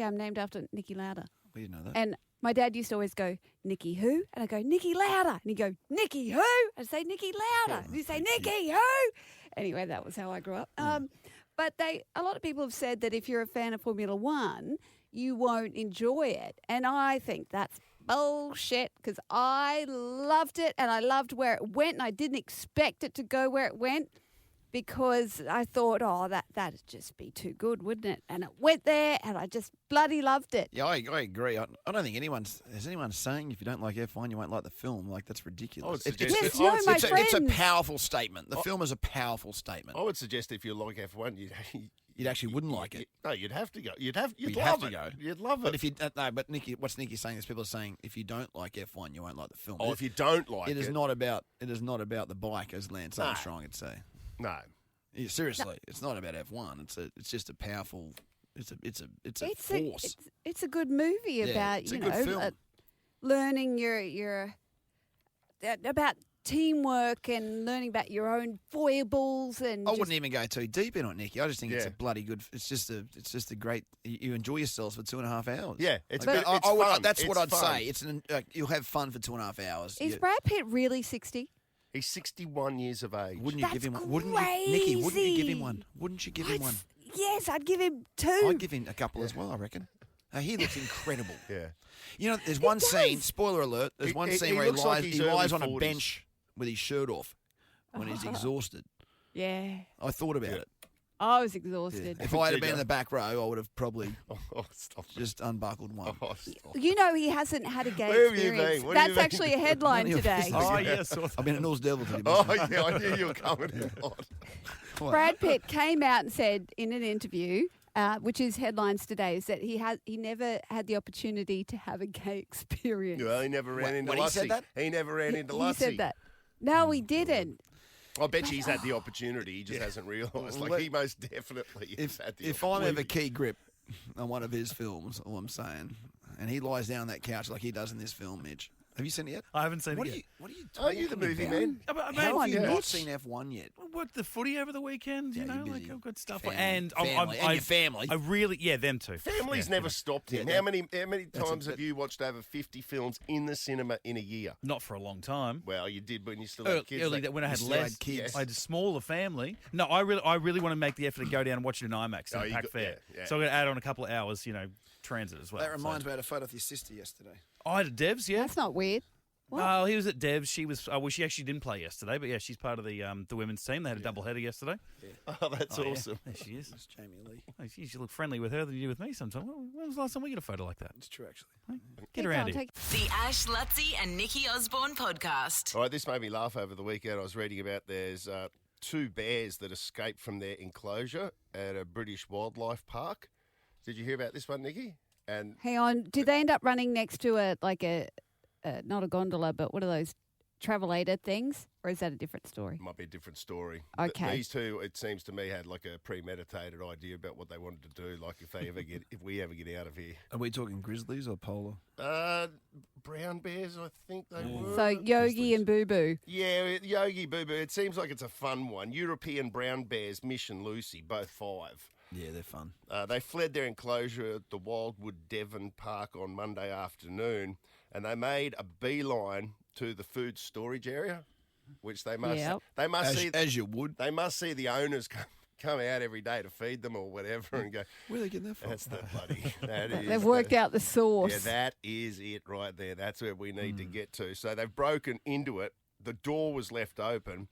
[SPEAKER 3] I'm named after Nikki Lauda.
[SPEAKER 4] We didn't know that.
[SPEAKER 3] And my dad used to always go, Nikki who? And I go, Nikki Lauda. And he'd go, Nikki who? I'd say, Nikki Lauda. And he'd say, Nikki who? Anyway, that was how I grew up. But a lot of people have said that if you're a fan of Formula One, you won't enjoy it. And I think that's bullshit because I loved it and I loved where it went and I didn't expect it to go where it went because I thought, that'd just be too good, wouldn't it? And it went there and I just bloody loved it.
[SPEAKER 4] Yeah, I agree. I don't think anyone's saying if you don't like F1, you won't like the film. Like, that's ridiculous.
[SPEAKER 3] Yes, no, my
[SPEAKER 4] it's
[SPEAKER 3] friends.
[SPEAKER 4] a powerful statement. The film is a powerful statement.
[SPEAKER 2] I would suggest if you like F1,
[SPEAKER 4] You actually wouldn't like it.
[SPEAKER 2] No, you'd have to go. You'd
[SPEAKER 4] have
[SPEAKER 2] love
[SPEAKER 4] to
[SPEAKER 2] it.
[SPEAKER 4] go.
[SPEAKER 2] You'd love it.
[SPEAKER 4] But if you no, but Nikki, what's Nikki saying is people are saying if you don't like F1, you won't like the film.
[SPEAKER 2] Oh, if you don't like it,
[SPEAKER 4] it is not about the bike, as Lance Armstrong would say.
[SPEAKER 2] No.
[SPEAKER 4] Yeah, seriously, it's not about F1. It's just a powerful. It's a force.
[SPEAKER 3] It's a good movie about
[SPEAKER 4] it's a good film.
[SPEAKER 3] Learning your about teamwork and learning about your own foibles and.
[SPEAKER 4] I wouldn't even go too deep in it, Nikki. I just think it's a bloody good. It's just a great. You enjoy yourselves for 2.5 hours.
[SPEAKER 2] Yeah, it's
[SPEAKER 4] fun. That's what I'd
[SPEAKER 2] fun.
[SPEAKER 4] say. It's you'll have fun for 2.5 hours.
[SPEAKER 3] Is Brad Pitt really 60?
[SPEAKER 2] He's 61 years of age.
[SPEAKER 4] Wouldn't you give him one? Wouldn't
[SPEAKER 3] crazy.
[SPEAKER 4] you, Nikki? Wouldn't you give him one? Wouldn't you give him one?
[SPEAKER 3] Yes, I'd give him 2.
[SPEAKER 4] I'd give him a couple as well. I reckon. He looks incredible.
[SPEAKER 2] Yeah.
[SPEAKER 4] You know, there's one scene. Spoiler alert. There's one scene where
[SPEAKER 2] looks like
[SPEAKER 4] he
[SPEAKER 2] he's
[SPEAKER 4] lies on
[SPEAKER 2] early
[SPEAKER 4] a
[SPEAKER 2] 40s.
[SPEAKER 4] bench with his shirt off when he's exhausted.
[SPEAKER 3] Yeah.
[SPEAKER 4] I thought about it.
[SPEAKER 3] I was exhausted.
[SPEAKER 4] If I had been in the back row, I would have probably
[SPEAKER 2] Stop it.
[SPEAKER 4] just unbuckled one.
[SPEAKER 2] Oh, stop.
[SPEAKER 3] You know he hasn't had a gay
[SPEAKER 2] Where have you
[SPEAKER 3] experience.
[SPEAKER 2] been? What have you
[SPEAKER 3] That's
[SPEAKER 2] been
[SPEAKER 3] actually a headline
[SPEAKER 4] None of your
[SPEAKER 3] today.
[SPEAKER 4] business.
[SPEAKER 5] Oh, yes.
[SPEAKER 4] I've been at North Devil today.
[SPEAKER 2] Oh, yeah, I knew you were coming in hot.
[SPEAKER 3] Brad Pitt came out and said in an interview, which is headlines today, is that he never had the opportunity to have a gay experience.
[SPEAKER 2] Well, he never ran into
[SPEAKER 4] when he said
[SPEAKER 2] Luttsy.
[SPEAKER 4] that?
[SPEAKER 2] He never ran into
[SPEAKER 3] He
[SPEAKER 2] Luttsy.
[SPEAKER 3] said that. No, he didn't.
[SPEAKER 2] I bet you he's had the opportunity. He just hasn't realised. Like, he most definitely has had the
[SPEAKER 4] If I'm
[SPEAKER 2] opportunity.
[SPEAKER 4] ever key grip on one of his films, all I'm saying, and he lies down on that couch like he does in this film, Mitch. Have you seen it yet?
[SPEAKER 5] I haven't seen
[SPEAKER 4] What
[SPEAKER 5] it
[SPEAKER 4] are
[SPEAKER 5] yet.
[SPEAKER 4] you
[SPEAKER 2] Are
[SPEAKER 4] talking
[SPEAKER 2] you the movie
[SPEAKER 4] about?
[SPEAKER 2] man?
[SPEAKER 4] How have you
[SPEAKER 3] Mitch.
[SPEAKER 4] not seen F1 yet?
[SPEAKER 5] What, the footy over the weekend? You
[SPEAKER 4] Yeah,
[SPEAKER 5] know,
[SPEAKER 4] you're
[SPEAKER 5] like
[SPEAKER 4] busy.
[SPEAKER 5] I've got stuff.
[SPEAKER 4] Family.
[SPEAKER 5] And
[SPEAKER 4] Family. And your family.
[SPEAKER 5] I really, them too.
[SPEAKER 2] Family's
[SPEAKER 5] Yeah,
[SPEAKER 2] never stopped him.
[SPEAKER 4] Yeah,
[SPEAKER 2] How many times have you watched over 50 films in the cinema in a year?
[SPEAKER 5] Not for a long time.
[SPEAKER 2] Well, you did when you still had kids.
[SPEAKER 5] Early that when I had
[SPEAKER 4] still had
[SPEAKER 5] less
[SPEAKER 4] kids.
[SPEAKER 5] I had a smaller family. No, I really want to make the effort to go down and watch it in IMAX
[SPEAKER 2] Oh,
[SPEAKER 5] and
[SPEAKER 2] you
[SPEAKER 5] pack
[SPEAKER 2] got-
[SPEAKER 5] fair.
[SPEAKER 2] yeah.
[SPEAKER 5] So I'm going to add on a couple of hours, transit as well.
[SPEAKER 4] That reminds me, I had a photo of your sister yesterday.
[SPEAKER 5] I had a Devs, yeah.
[SPEAKER 3] That's not weird. What?
[SPEAKER 5] Oh, he was at Devs. She was. She actually didn't play yesterday, but yeah, she's part of the women's team. They had a double header yesterday.
[SPEAKER 2] Oh, that's
[SPEAKER 5] Oh, yeah.
[SPEAKER 2] awesome.
[SPEAKER 5] There she is.
[SPEAKER 4] That's Jamie Lee.
[SPEAKER 5] Oh, you should look friendly with her than you do with me sometimes. When was the last time we got a photo like that?
[SPEAKER 4] It's true, actually.
[SPEAKER 5] Get
[SPEAKER 3] Keep
[SPEAKER 5] around
[SPEAKER 3] going,
[SPEAKER 5] here.
[SPEAKER 1] The Ash, Luttsy and Nikki Osborne podcast.
[SPEAKER 2] All right, this made me laugh over the weekend. I was reading about there's 2 bears that escaped from their enclosure at a British wildlife park. Did you hear about this one, Nikki? And
[SPEAKER 3] Hang on. Did they end up running next to a not a gondola, but what are those travelator things? Or is that a different story?
[SPEAKER 2] might be a different story.
[SPEAKER 3] Okay.
[SPEAKER 2] These 2, it seems to me, had like a premeditated idea about what they wanted to do. Like if we ever get out of here.
[SPEAKER 4] Are we talking grizzlies or polar?
[SPEAKER 2] Brown bears, I think they were.
[SPEAKER 3] So Yogi and Boo Boo.
[SPEAKER 2] Yeah, Yogi Boo Boo. It seems like it's a fun one. European brown bears, Mission Lucy, both 5.
[SPEAKER 4] Yeah, they're fun.
[SPEAKER 2] They fled their enclosure at the Wildwood Devon Park on Monday afternoon, and they made a beeline to the food storage area, which they must
[SPEAKER 3] Yep.
[SPEAKER 2] they must see
[SPEAKER 4] As you would.
[SPEAKER 2] they must see the owners come out every day to feed them or whatever, and go,
[SPEAKER 4] Where are they getting that from?
[SPEAKER 2] "That's the bloody that is."
[SPEAKER 3] They've worked out the source.
[SPEAKER 2] Yeah, that is it right there. That's where we need to get to. So they've broken into it. The door was left open,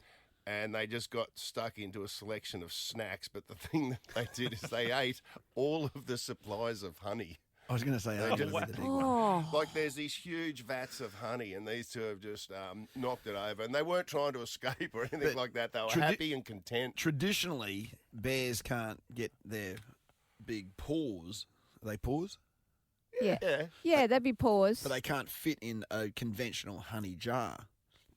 [SPEAKER 2] and they just got stuck into a selection of snacks. But the thing that they did is they ate all of the supplies of honey.
[SPEAKER 4] I was going to say,
[SPEAKER 2] They
[SPEAKER 4] that
[SPEAKER 2] just-
[SPEAKER 4] was the big one.
[SPEAKER 3] Oh,
[SPEAKER 2] Like there's these huge vats of honey, and these 2 have just knocked it over. And they weren't trying to escape or anything
[SPEAKER 4] But
[SPEAKER 2] like that. They were
[SPEAKER 4] tradi-
[SPEAKER 2] happy and content.
[SPEAKER 4] Traditionally, bears can't get their big paws. Are they paws?
[SPEAKER 3] yeah.
[SPEAKER 2] Yeah.
[SPEAKER 3] Yeah, that'd be paws.
[SPEAKER 4] But they can't fit in a conventional honey jar.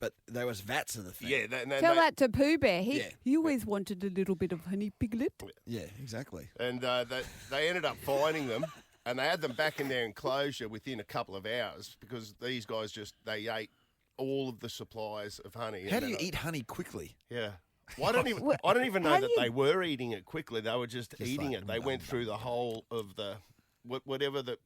[SPEAKER 4] But there was vats of the thing.
[SPEAKER 2] Yeah.
[SPEAKER 3] Tell that to Pooh Bear.
[SPEAKER 4] Yeah.
[SPEAKER 3] He always wanted a little bit of honey piglet.
[SPEAKER 4] Yeah, exactly.
[SPEAKER 2] And they ended up finding them, and they had them back in their enclosure within a couple of hours because these guys they ate all of the supplies of honey.
[SPEAKER 4] How
[SPEAKER 2] And
[SPEAKER 4] do you
[SPEAKER 2] then-
[SPEAKER 4] eat honey quickly?
[SPEAKER 2] Yeah. Well, I don't even
[SPEAKER 3] How
[SPEAKER 2] know
[SPEAKER 3] do
[SPEAKER 2] that
[SPEAKER 3] you-
[SPEAKER 2] they were eating it quickly. They were just eating
[SPEAKER 4] like
[SPEAKER 2] it. They went through the whole of the whatever that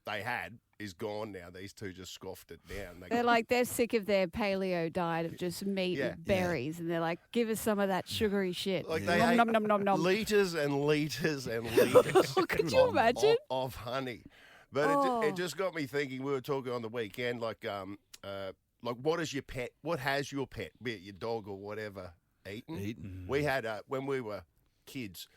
[SPEAKER 2] they had is gone now. These two just scoffed it down.
[SPEAKER 3] They're sick of their paleo diet of just meat and berries, and they're like, give us some of that sugary shit.
[SPEAKER 2] Like they
[SPEAKER 3] nom,
[SPEAKER 2] ate
[SPEAKER 3] nom, nom, nom, nom.
[SPEAKER 2] liters and liters and liters.
[SPEAKER 3] Could you imagine?
[SPEAKER 2] Of honey. But it just got me thinking. We were talking on the weekend, like what is your pet? What has your pet, be it your dog or whatever, eaten? We had when we were kids.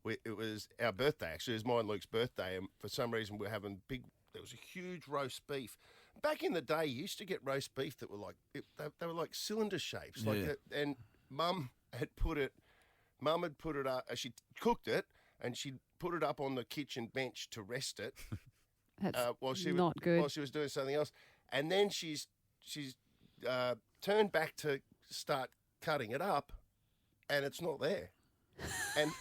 [SPEAKER 2] It was our birthday, actually. It was mine and Luke's birthday, and for some reason we were having there was a huge roast beef. Back in the day, you used to get roast beef that were like, they were like cylinder shapes. And Mum had put it up, she cooked it, and she put it up on the kitchen bench to rest it.
[SPEAKER 3] That's
[SPEAKER 2] not good. While she was doing something else. And then she's turned back to start cutting it up, and it's not there. And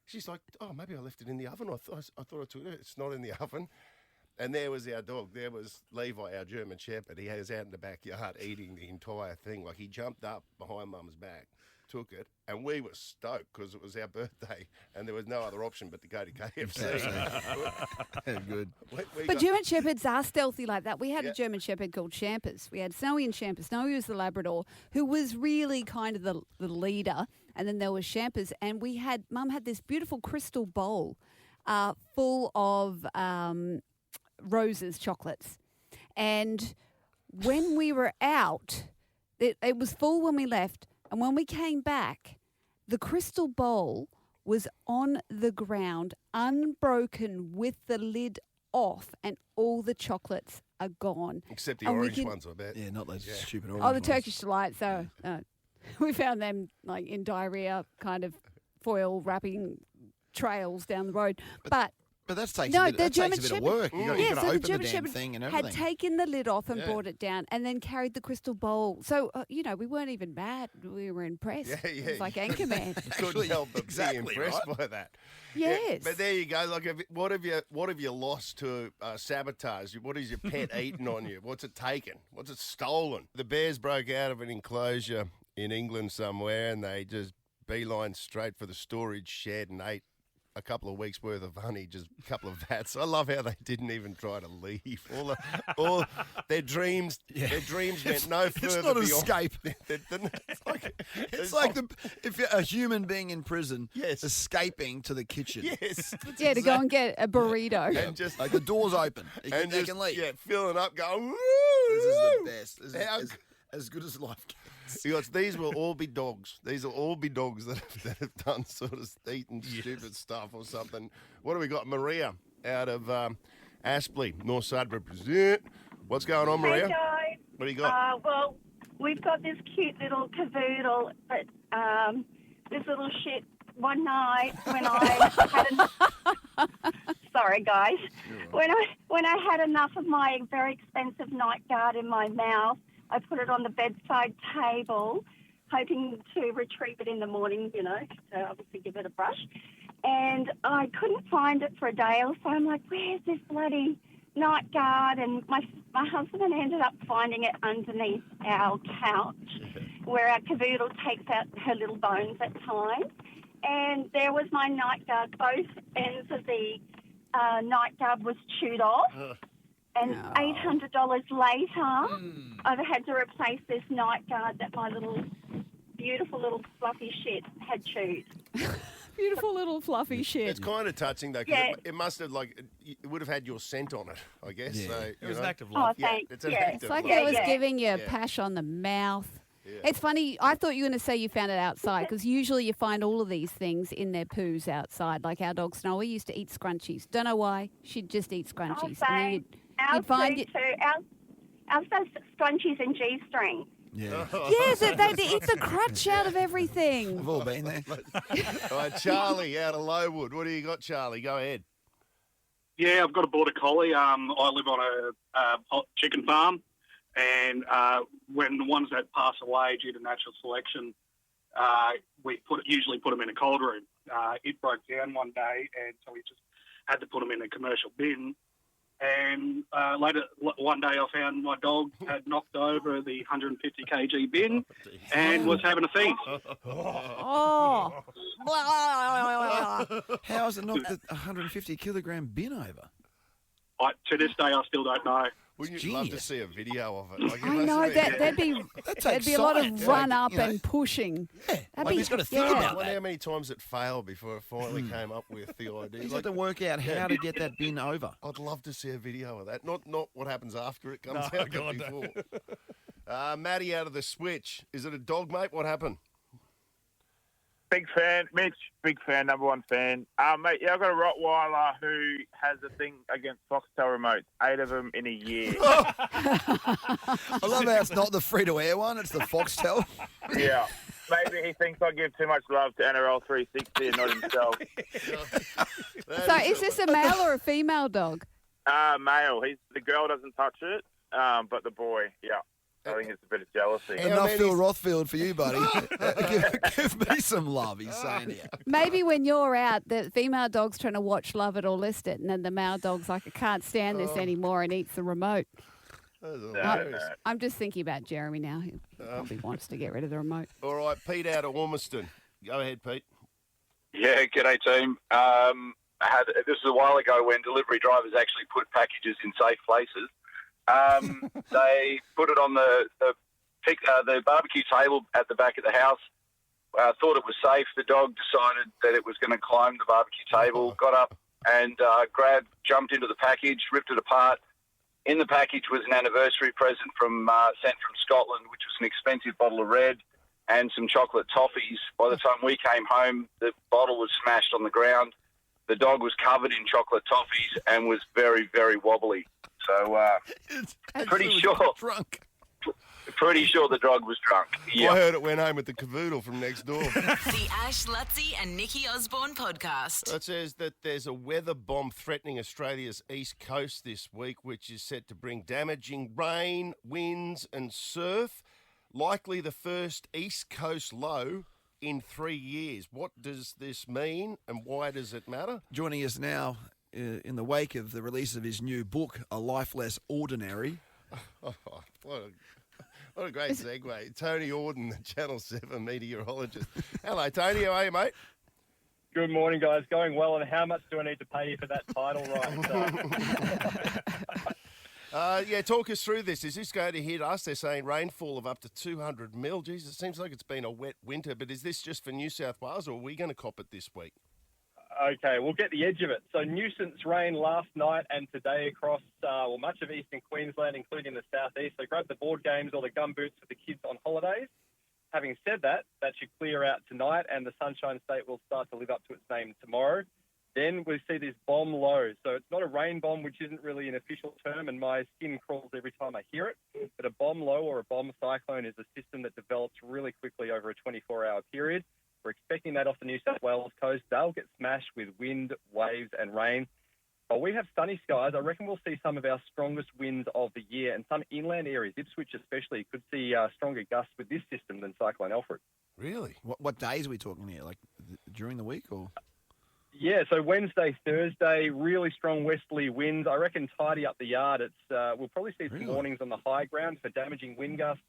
[SPEAKER 2] she's like, oh, maybe I left it in the oven. I thought I took it. It's not in the oven. And there was our dog. There was Levi, our German Shepherd. He was out in the backyard eating the entire thing. Like, he jumped up behind Mum's back, took it, and we were stoked because it was our birthday and there was no other option but to go to KFC.
[SPEAKER 4] Good.
[SPEAKER 3] But German Shepherds are stealthy like that. We had a German Shepherd called Champers. We had Snowy and Champers. Snowy was the Labrador, who was really kind of the leader. And then there was Champers. And Mum had this beautiful crystal bowl full of Rose's chocolates. And when we were out, it was full when we left. And when we came back, the crystal bowl was on the ground, unbroken, with the lid off, and all the chocolates are gone.
[SPEAKER 2] Except the orange ones, I bet.
[SPEAKER 4] Yeah, not those stupid orange
[SPEAKER 3] ones.
[SPEAKER 4] ones.
[SPEAKER 3] The Turkish delights. So we found them like in diarrhea, kind of foil wrapping trails down the road.
[SPEAKER 4] But that takes a bit of work. You've got to open the damn thing and everything.
[SPEAKER 3] Had taken the lid off and brought it down and then carried the crystal bowl. So, we weren't even mad. We were impressed.
[SPEAKER 2] Yeah.
[SPEAKER 3] It was like Anchorman.
[SPEAKER 2] Couldn't help but be impressed by that.
[SPEAKER 3] Yes.
[SPEAKER 2] Yeah, but there you go. Like, what have you lost to sabotage? What has your pet eaten on you? What's it taken? What's it stolen? The bears broke out of an enclosure in England somewhere and they just beelined straight for the storage shed and ate a couple of weeks' worth of honey, just a couple of vats. I love how they didn't even try to leave. All their dreams went no further.
[SPEAKER 4] It's not
[SPEAKER 2] beyond.
[SPEAKER 4] Escape.
[SPEAKER 2] It's
[SPEAKER 4] like if you're a human being in prison, escaping to the kitchen.
[SPEAKER 2] Yes.
[SPEAKER 3] Yeah, to go and get a burrito.
[SPEAKER 2] And just
[SPEAKER 4] like the door's open.
[SPEAKER 2] They can leave. Yeah, filling up, going, woo!
[SPEAKER 4] This is the best. This is as good as life gets.
[SPEAKER 2] Because these will all be dogs. These will all be dogs that have done sort of eaten stupid stuff or something. What do we got? Maria out of Aspley, North Side represent. What's going on, Maria?
[SPEAKER 9] Hey, guys.
[SPEAKER 2] What do you got?
[SPEAKER 9] Well, we've got this cute little cavoodle, but this little shit one night when I had sorry, guys. When I had enough of my very expensive night guard in my mouth, I put it on the bedside table, hoping to retrieve it in the morning, to obviously give it a brush. And I couldn't find it for a day or so. I'm like, where's this bloody night guard? And my husband ended up finding it underneath our couch where our cavoodle takes out her little bones at times. And there was my night guard. Both ends of the night guard was chewed off. And $800 later, I've had to replace this night guard that my beautiful little fluffy shit had chewed.
[SPEAKER 3] Beautiful little fluffy shit.
[SPEAKER 2] It's kind of touching, though, because it must have, it would have had your scent on it, I guess.
[SPEAKER 4] Yeah.
[SPEAKER 2] So,
[SPEAKER 5] it was an act of love.
[SPEAKER 9] Oh, thanks.
[SPEAKER 2] It's an act
[SPEAKER 3] It's
[SPEAKER 2] of
[SPEAKER 3] like
[SPEAKER 2] love.
[SPEAKER 3] it was giving you a pash on the mouth.
[SPEAKER 2] Yeah.
[SPEAKER 3] It's funny. I thought you were going to say you found it outside because usually you find all of these things in their poos outside. Like our dog Snowy used to eat scrunchies. Don't know why. She'd just eat scrunchies. And then you'd find it.
[SPEAKER 9] Ours does scrunchies and G-string.
[SPEAKER 4] Yeah.
[SPEAKER 3] Yes, they eat the crutch out of everything.
[SPEAKER 4] We've all been there.
[SPEAKER 2] All right, Charlie out of Lowood. What do you got, Charlie? Go ahead.
[SPEAKER 10] Yeah, I've got a border collie. I live on a chicken farm, and when the ones that pass away due to natural selection, we usually put them in a cold room. It broke down one day, and so we just had to put them in a commercial bin. And later one day I found my dog had knocked over the 150 kg bin and was having a feast.
[SPEAKER 3] Oh.
[SPEAKER 4] How has it knocked the 150 kilogram bin over?
[SPEAKER 10] To this day, I still don't know.
[SPEAKER 2] Wouldn't you love to see a video of it? Like, it
[SPEAKER 3] I
[SPEAKER 2] must
[SPEAKER 3] know
[SPEAKER 2] have been-
[SPEAKER 3] there'd be a lot of run up
[SPEAKER 4] you know.
[SPEAKER 3] and pushing.
[SPEAKER 4] Yeah,
[SPEAKER 3] That'd
[SPEAKER 4] he's got to
[SPEAKER 2] I
[SPEAKER 4] think about
[SPEAKER 2] wonder
[SPEAKER 4] that.
[SPEAKER 2] how many times it failed before it finally came up with the idea.
[SPEAKER 4] He's
[SPEAKER 2] Like,
[SPEAKER 4] got to work out how to get that bin over.
[SPEAKER 2] I'd love to see a video of that. Not what happens after it comes
[SPEAKER 5] No,
[SPEAKER 2] out, but
[SPEAKER 5] God, no.
[SPEAKER 2] before. Matty out of the Switch. Is it a dog, mate? What happened?
[SPEAKER 11] Big fan, Mitch. Big fan, number one fan. Mate, yeah, I've got a Rottweiler who has a thing against Foxtel remotes. 8 of them in a year.
[SPEAKER 4] I love how it's not the free-to-air one, it's the Foxtel.
[SPEAKER 11] Yeah. Maybe he thinks I give too much love to NRL 360 and not himself.
[SPEAKER 3] So is this a male or a female dog?
[SPEAKER 11] Male. The girl doesn't touch it, but the boy, yeah. I think it's a bit of jealousy.
[SPEAKER 4] Enough Phil Rothfield for you, buddy. give me some love, he's saying here.
[SPEAKER 3] Maybe when you're out, the female dog's trying to watch Love It or List It, and then the male dog's like, I can't stand this anymore, and eats the remote. I'm just thinking about Jeremy now. He probably wants to get rid of the remote.
[SPEAKER 2] All right, Pete out of Ormiston. Go ahead, Pete.
[SPEAKER 12] Yeah, g'day team. This was a while ago when delivery drivers actually put packages in safe places. They put it on the barbecue table at the back of the house. Thought it was safe. The dog decided that it was going to climb the barbecue table, got up and jumped into the package, ripped it apart. In the package was an anniversary present sent from Scotland, which was an expensive bottle of red and some chocolate toffees. By the time we came home, the bottle was smashed on the ground. The dog was covered in chocolate toffees and was very, very wobbly. So, pretty sure the dog was drunk. Yeah.
[SPEAKER 2] I heard it went home with the cavoodle from next door.
[SPEAKER 1] The Ash, Luttsy and Nikki Osborne podcast.
[SPEAKER 2] It says that there's a weather bomb threatening Australia's east coast this week, which is set to bring damaging rain, winds and surf. Likely the first east coast low in 3 years. What does this mean and why does it matter?
[SPEAKER 4] Joining us now in the wake of the release of his new book, A Life Less Ordinary.
[SPEAKER 2] What a great segue. Tony Auden, the Channel 7 meteorologist. Hello, Tony. How are you, mate?
[SPEAKER 13] Good morning, guys. Going well, and how much do I need to pay you for that title right?
[SPEAKER 2] Yeah, talk us through this. Is this going to hit us? They're saying rainfall of up to 200 mil. Geez, it seems like it's been a wet winter, but is this just for New South Wales, or are we going to cop it this week?
[SPEAKER 13] Okay, we'll get the edge of it. So nuisance rain last night and today across much of eastern Queensland, including the southeast. So grab the board games or the gumboots for the kids on holidays. Having said that, that should clear out tonight and the Sunshine State will start to live up to its name tomorrow. Then we see this bomb low. So it's not a rain bomb, which isn't really an official term, and my skin crawls every time I hear it. But a bomb low or a bomb cyclone is a system that develops really quickly over a 24-hour period. We're expecting that off the New South Wales coast. They'll get smashed with wind, waves and rain. But we have sunny skies. I reckon we'll see some of our strongest winds of the year, and some inland areas, Ipswich especially, could see stronger gusts with this system than Cyclone Alfred.
[SPEAKER 2] Really?
[SPEAKER 4] What days are we talking here? Like during the week or?
[SPEAKER 13] Yeah, so Wednesday, Thursday, really strong westerly winds. I reckon tidy up the yard. We'll probably see some warnings on the high ground for damaging wind gusts.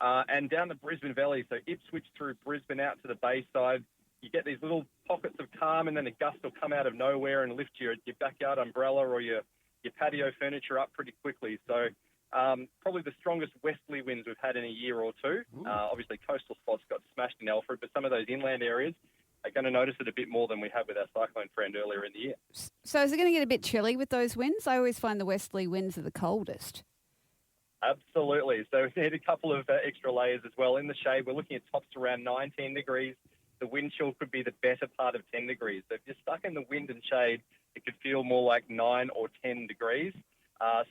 [SPEAKER 13] And down the Brisbane Valley, so Ipswich through Brisbane out to the Bayside, you get these little pockets of calm and then a gust will come out of nowhere and lift your backyard umbrella or your patio furniture up pretty quickly. So probably the strongest westerly winds we've had in a year or two. Obviously, coastal spots got smashed in Alfred, but some of those inland areas are going to notice it a bit more than we have with our cyclone friend earlier in the year.
[SPEAKER 3] So is it going to get a bit chilly with those winds? I always find the westerly winds are the coldest.
[SPEAKER 13] Absolutely. So we need a couple of extra layers as well. In the shade, we're looking at tops around 19 degrees. The wind chill could be the better part of 10 degrees. So if you're stuck in the wind and shade, it could feel more like 9 or 10 degrees.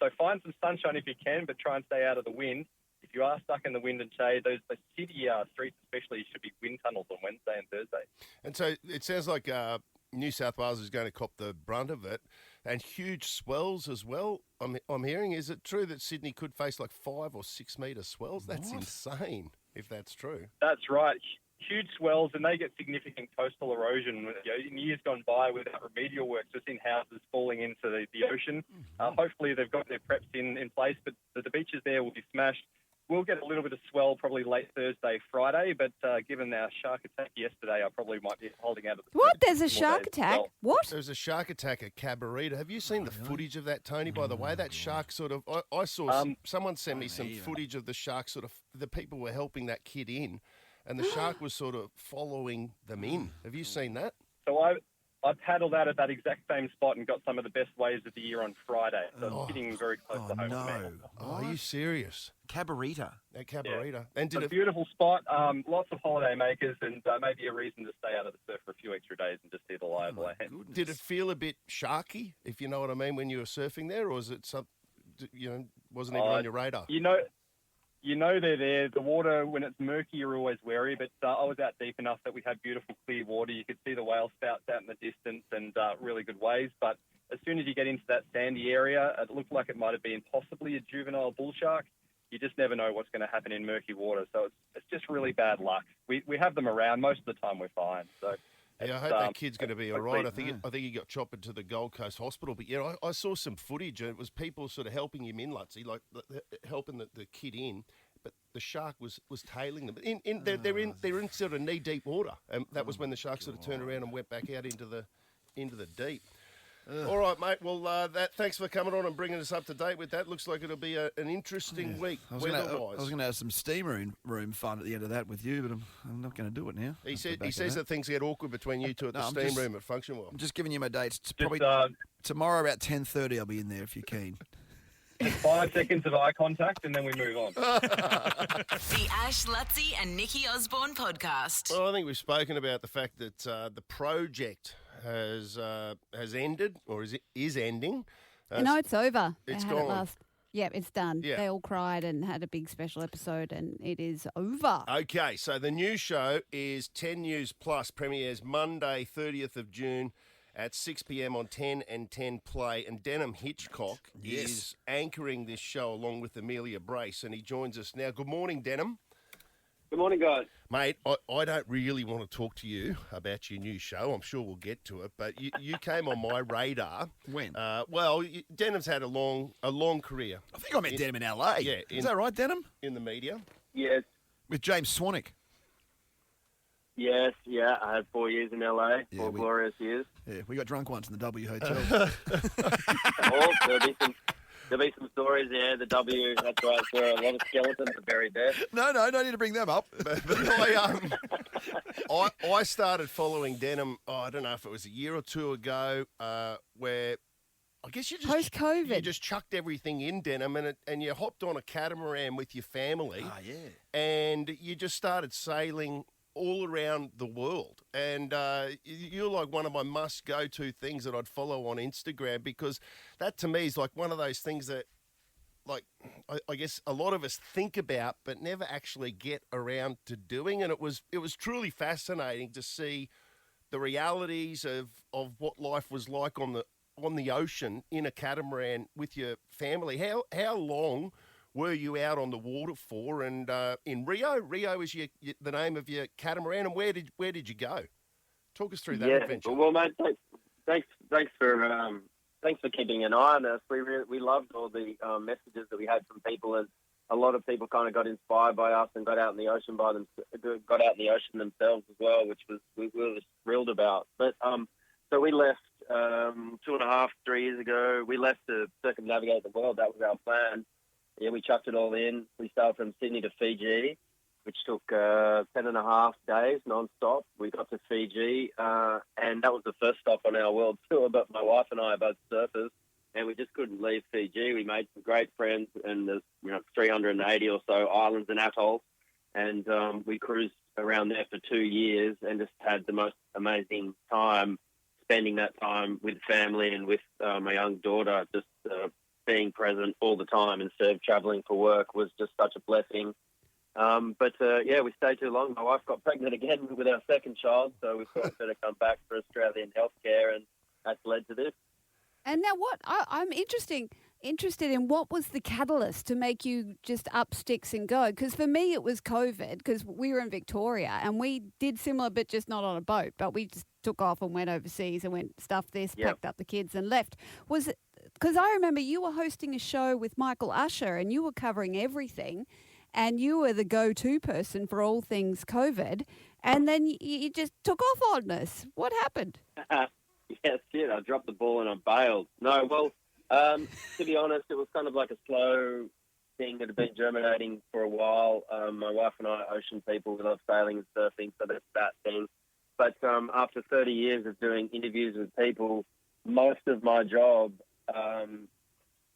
[SPEAKER 13] So find some sunshine if you can, but try and stay out of the wind. If you are stuck in the wind and shade, the city streets especially should be wind tunnels on Wednesday and Thursday.
[SPEAKER 2] And so it sounds like New South Wales is going to cop the brunt of it, and huge swells as well. I'm hearing. Is it true that Sydney could face like 5 or 6 metre swells? That's insane, if that's true.
[SPEAKER 13] That's right. Huge swells, and they get significant coastal erosion. In years gone by, without remedial works, we've seen houses falling into the ocean. Hopefully they've got their preps in place, but the beaches there will be smashed. we'll get a little bit of swell probably late Thursday, Friday, but given our shark attack yesterday, I probably might be holding out.
[SPEAKER 3] What? There's a shark attack? What?
[SPEAKER 2] There's a shark attack at Cabarita. Have you seen the footage of that, Tony, by the way? That shark sort of... I saw... someone sent me some footage of the shark sort of... The people were helping that kid in, and the shark was sort of following them in. Have you seen that?
[SPEAKER 13] So I paddled out at that exact same spot and got some of the best waves of the year on Friday. So I'm sitting very close to home.
[SPEAKER 4] No.
[SPEAKER 2] Are you serious?
[SPEAKER 4] Cabarita.
[SPEAKER 2] At Cabarita.
[SPEAKER 13] Yeah.
[SPEAKER 2] And
[SPEAKER 13] it's a beautiful spot, lots of holiday makers, and maybe a reason to stay out of the surf for a few extra days and just see the lie of the land.
[SPEAKER 2] Did it feel a bit sharky, if you know what I mean, when you were surfing there, or was it wasn't even on your radar?
[SPEAKER 13] You know they're there. The water, when it's murky, you're always wary, but I was out deep enough that we had beautiful clear water. You could see the whale spouts out in the distance and really good waves. But as soon as you get into that sandy area, it looked like it might have been possibly a juvenile bull shark. You just never know what's going to happen in murky water. So it's just really bad luck. We have them around. Most of the time we're fine. So
[SPEAKER 2] yeah, I hope that kid's going to be all right. I think he got chopped to the Gold Coast Hospital. But yeah, I saw some footage, and it was people sort of helping him in, Luttsy, like helping the kid in. But the shark was tailing them. They're in sort of knee deep water, and that was when the shark sort of turned around and went back out into the deep. All right, mate. Well, thanks for coming on and bringing us up to date with that. Looks like it'll be an interesting week weather-wise.
[SPEAKER 4] I was going to have some steam room fun at the end of that with you, but I'm not going to do it now.
[SPEAKER 2] He says that things get awkward between you two at the steam room at Function World.
[SPEAKER 4] I'm just giving you my dates. It's probably tomorrow about 10:30. I'll be in there if you're keen.
[SPEAKER 13] 5 seconds of eye contact and then we move on.
[SPEAKER 1] The Ash, Luttsy and Nikki Osborne podcast.
[SPEAKER 2] Well, I think we've spoken about the fact that the project has ended, or is ending.
[SPEAKER 3] No, it's over.
[SPEAKER 2] It's
[SPEAKER 3] They had
[SPEAKER 2] gone.
[SPEAKER 3] Yeah, it's done.
[SPEAKER 2] Yeah.
[SPEAKER 3] They all cried and had a big special episode, and it is over.
[SPEAKER 2] Okay, so the new show is 10 News Plus, premieres Monday, 30th of June at 6 p.m. on 10 and 10 Play. And Denham Hitchcock is anchoring this show along with Amelia Brace, and he joins us now. Good morning, Denham.
[SPEAKER 14] Good morning, guys.
[SPEAKER 2] Mate, I don't really want to talk to you about your new show. I'm sure we'll get to it, but you came on my radar.
[SPEAKER 4] When?
[SPEAKER 2] Denham's had a long career.
[SPEAKER 4] I think I met Denham in LA.
[SPEAKER 2] Yeah.
[SPEAKER 4] Is that right, Denham?
[SPEAKER 2] In the media?
[SPEAKER 14] Yes.
[SPEAKER 4] With James Swanwick.
[SPEAKER 14] Yes, yeah. I had 4 years in LA, four glorious years.
[SPEAKER 4] Yeah, we got drunk once in the W Hotel.
[SPEAKER 14] There'll be some stories there. The W, that's right, where a lot of skeletons are buried there.
[SPEAKER 4] No, need to bring them up.
[SPEAKER 2] I started following Denham, I don't know if it was a year or two ago, where I guess you just
[SPEAKER 3] post-COVID,
[SPEAKER 2] you just chucked everything in, Denham, and you hopped on a catamaran with your family. And you just started sailing all around the world. And you're like one of my must-go-to things that I'd follow on Instagram, because that to me is like one of those things that, like, I guess a lot of us think about but never actually get around to doing. And it was truly fascinating to see the realities of what life was like on the ocean in a catamaran with your family. How long were you out on the water for? And in Rio is the name of your catamaran, and where did you go? Talk us through that adventure.
[SPEAKER 14] Well, mate, thanks for keeping an eye on us. We loved all the messages that we had from people, and a lot of people kind of got inspired by us and got out in the ocean themselves as well, which we were thrilled about. But so we left 2.5, 3 years ago. We left to circumnavigate the world. That was our plan. Yeah, we chucked it all in. We sailed from Sydney to Fiji, which took 10.5 days non-stop. We got to Fiji, and that was the first stop on our world tour, but my wife and I are both surfers, and we just couldn't leave Fiji. We made some great friends, and there's 380 or so islands and atolls, and we cruised around there for 2 years and just had the most amazing time spending that time with family and with my young daughter. Just being present all the time instead of travelling for work was just such a blessing. But we stayed too long. My wife got pregnant again with our second child, so we thought we'd better come back for Australian healthcare, and that's led to this.
[SPEAKER 3] And now I'm interested in what was the catalyst to make you just up sticks and go? Because for me, it was COVID, because we were in Victoria and we did similar, but just not on a boat. But we just took off and went overseas and went stuffed this, packed up the kids and left. Was it because I remember you were hosting a show with Michael Usher and you were covering everything. and you were the go-to person for all things COVID, and then you just took off on us. What happened?
[SPEAKER 14] Yes, shit, I dropped the ball and I bailed. No, well, to be honest, it was kind of like a slow thing that had been germinating for a while. My wife and I are ocean people. We love sailing and surfing, so that's that thing. But after 30 years of doing interviews with people, most of my job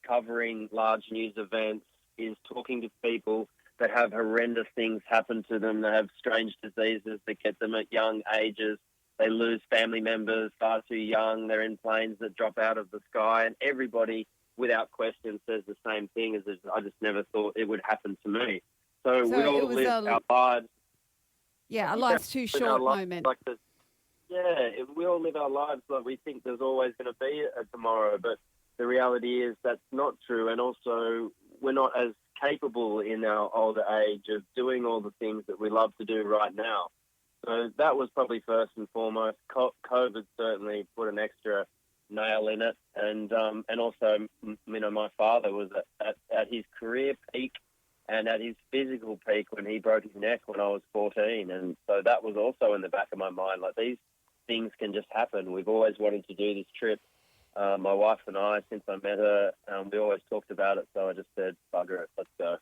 [SPEAKER 14] covering large news events is talking to people that have horrendous things happen to them. They have strange diseases that get them at young ages. They lose family members far too young. They're in planes that drop out of the sky. And everybody, without question, says the same thing, as I just never thought it would happen to me. So we all live our lives.
[SPEAKER 3] Yeah, a life's too short moment.
[SPEAKER 14] Like this. Yeah, we all live our lives like we think there's always going to be a tomorrow, but the reality is that's not true. And also, we're not as capable in our older age of doing all the things that we love to do right now. So that was probably first and foremost. COVID certainly put an extra nail in it, and also, my father was at his career peak and at his physical peak when he broke his neck when I was 14, and so that was also in the back of my mind. Like, these things can just happen. We've always wanted to do this trip. My wife and I, since I met her, we always talked about it, so I just said, bugger it, let's go.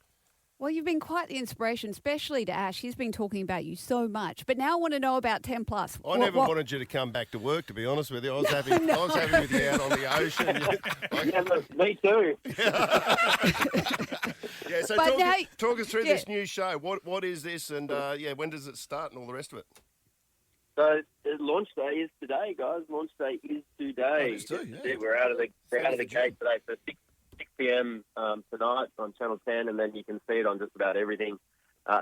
[SPEAKER 3] Well, you've been quite the inspiration, especially to Ash. He's been talking about you so much. But now I want to know about 10 Plus.
[SPEAKER 2] I never wanted you to come back to work, to be honest with you. I was happy with you out on the ocean.
[SPEAKER 14] Me too.
[SPEAKER 2] Yeah, so talk us through this new show. What is this, and when does it start and all the rest of it?
[SPEAKER 14] So launch day is today, guys. Launch day is today. We're out of the gate today for 6 p.m. Tonight on Channel 10, and then you can see it on just about everything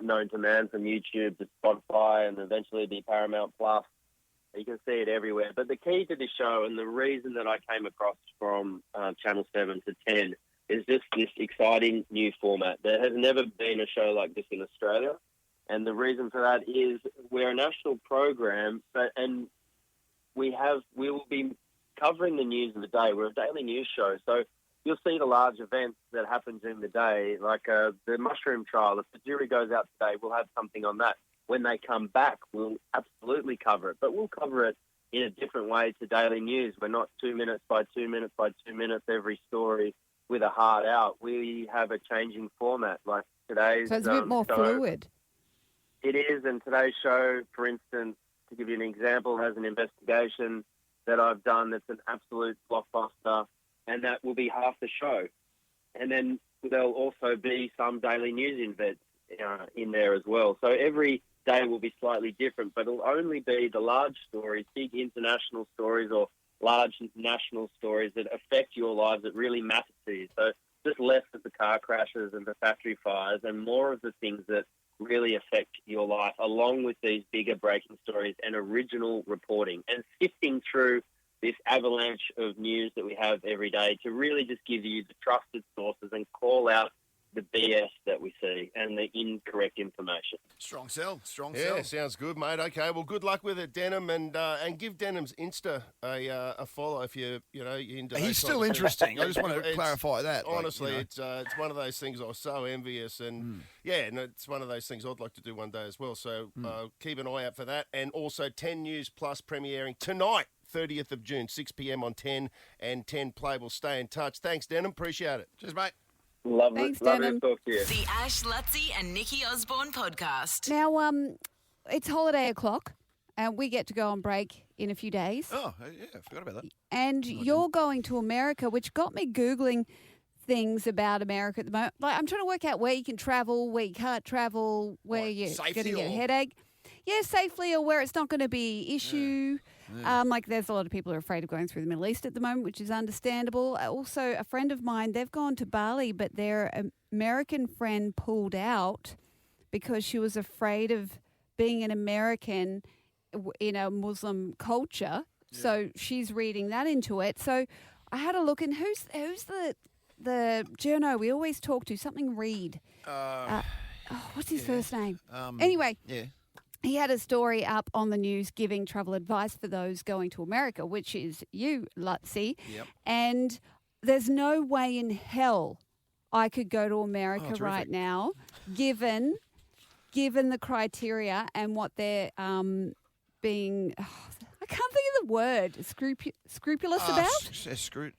[SPEAKER 14] known to man, from YouTube to Spotify, and eventually be Paramount Plus. You can see it everywhere. But the key to this show, and the reason that I came across from Channel 7 to 10, is just this exciting new format. There has never been a show like this in Australia. And the reason for that is we're a national program, and we will be covering the news of the day. We're a daily news show, so you'll see the large events that happen during the day, like the mushroom trial. If the jury goes out today, we'll have something on that. When they come back, we'll absolutely cover it, but we'll cover it in a different way to daily news. We're not 2 minutes by 2 minutes by 2 minutes every story with a heart out. We have a changing format, like today's.
[SPEAKER 3] So it's a bit more fluid.
[SPEAKER 14] It is, and today's show, for instance, to give you an example, has an investigation that I've done that's an absolute blockbuster, and that will be half the show. And then there'll also be some daily news events in there as well. So every day will be slightly different, but it'll only be the large stories, big international stories or large national stories that affect your lives, that really matter to you. So just less of the car crashes and the factory fires, and more of the things that really affect your life, along with these bigger breaking stories and original reporting, and sifting through this avalanche of news that we have every day to really just give you the trusted sources and call out the BS that we see and the incorrect information.
[SPEAKER 4] Strong sell.
[SPEAKER 2] Yeah, sounds good, mate. Okay, well, good luck with it, Denim, and give Denim's Insta a follow if you're into.
[SPEAKER 4] He's still interesting. I just want to clarify that.
[SPEAKER 2] Honestly, it's one of those things I was so envious, and it's one of those things I'd like to do one day as well. So keep an eye out for that, and also 10 News Plus premiering tonight, 30th of June, 6 p.m. on 10 and 10 Play. Will stay in touch. Thanks, Denim. Appreciate it.
[SPEAKER 4] Cheers, mate.
[SPEAKER 14] Lovely to talk to you.
[SPEAKER 1] The Ash, Luttsy and Nikki Osborne podcast.
[SPEAKER 3] Now, it's holiday o'clock, and we get to go on break in a few days.
[SPEAKER 4] Oh, yeah, I forgot about that.
[SPEAKER 3] And you're going to America, which got me Googling things about America at the moment. Like, I'm trying to work out where you can travel, where you can't travel, where you're going to get a headache. Yeah, safely, or where it's not going to be an issue. Yeah. Like, there's a lot of people who are afraid of going through the Middle East at the moment, which is understandable. Also, a friend of mine, they've gone to Bali, but their American friend pulled out because she was afraid of being an American in a Muslim culture. Yeah. So she's reading that into it. So I had a look, and who's the journo we always talk to? Something Reed. What's his first name? Anyway.
[SPEAKER 4] Yeah.
[SPEAKER 3] He had a story up on the news giving travel advice for those going to America, which is you, Luttsy.
[SPEAKER 4] Yep.
[SPEAKER 3] And there's no way in hell I could go to America right now, given the criteria and what they're being. I can't think of the word. Scrupulous about?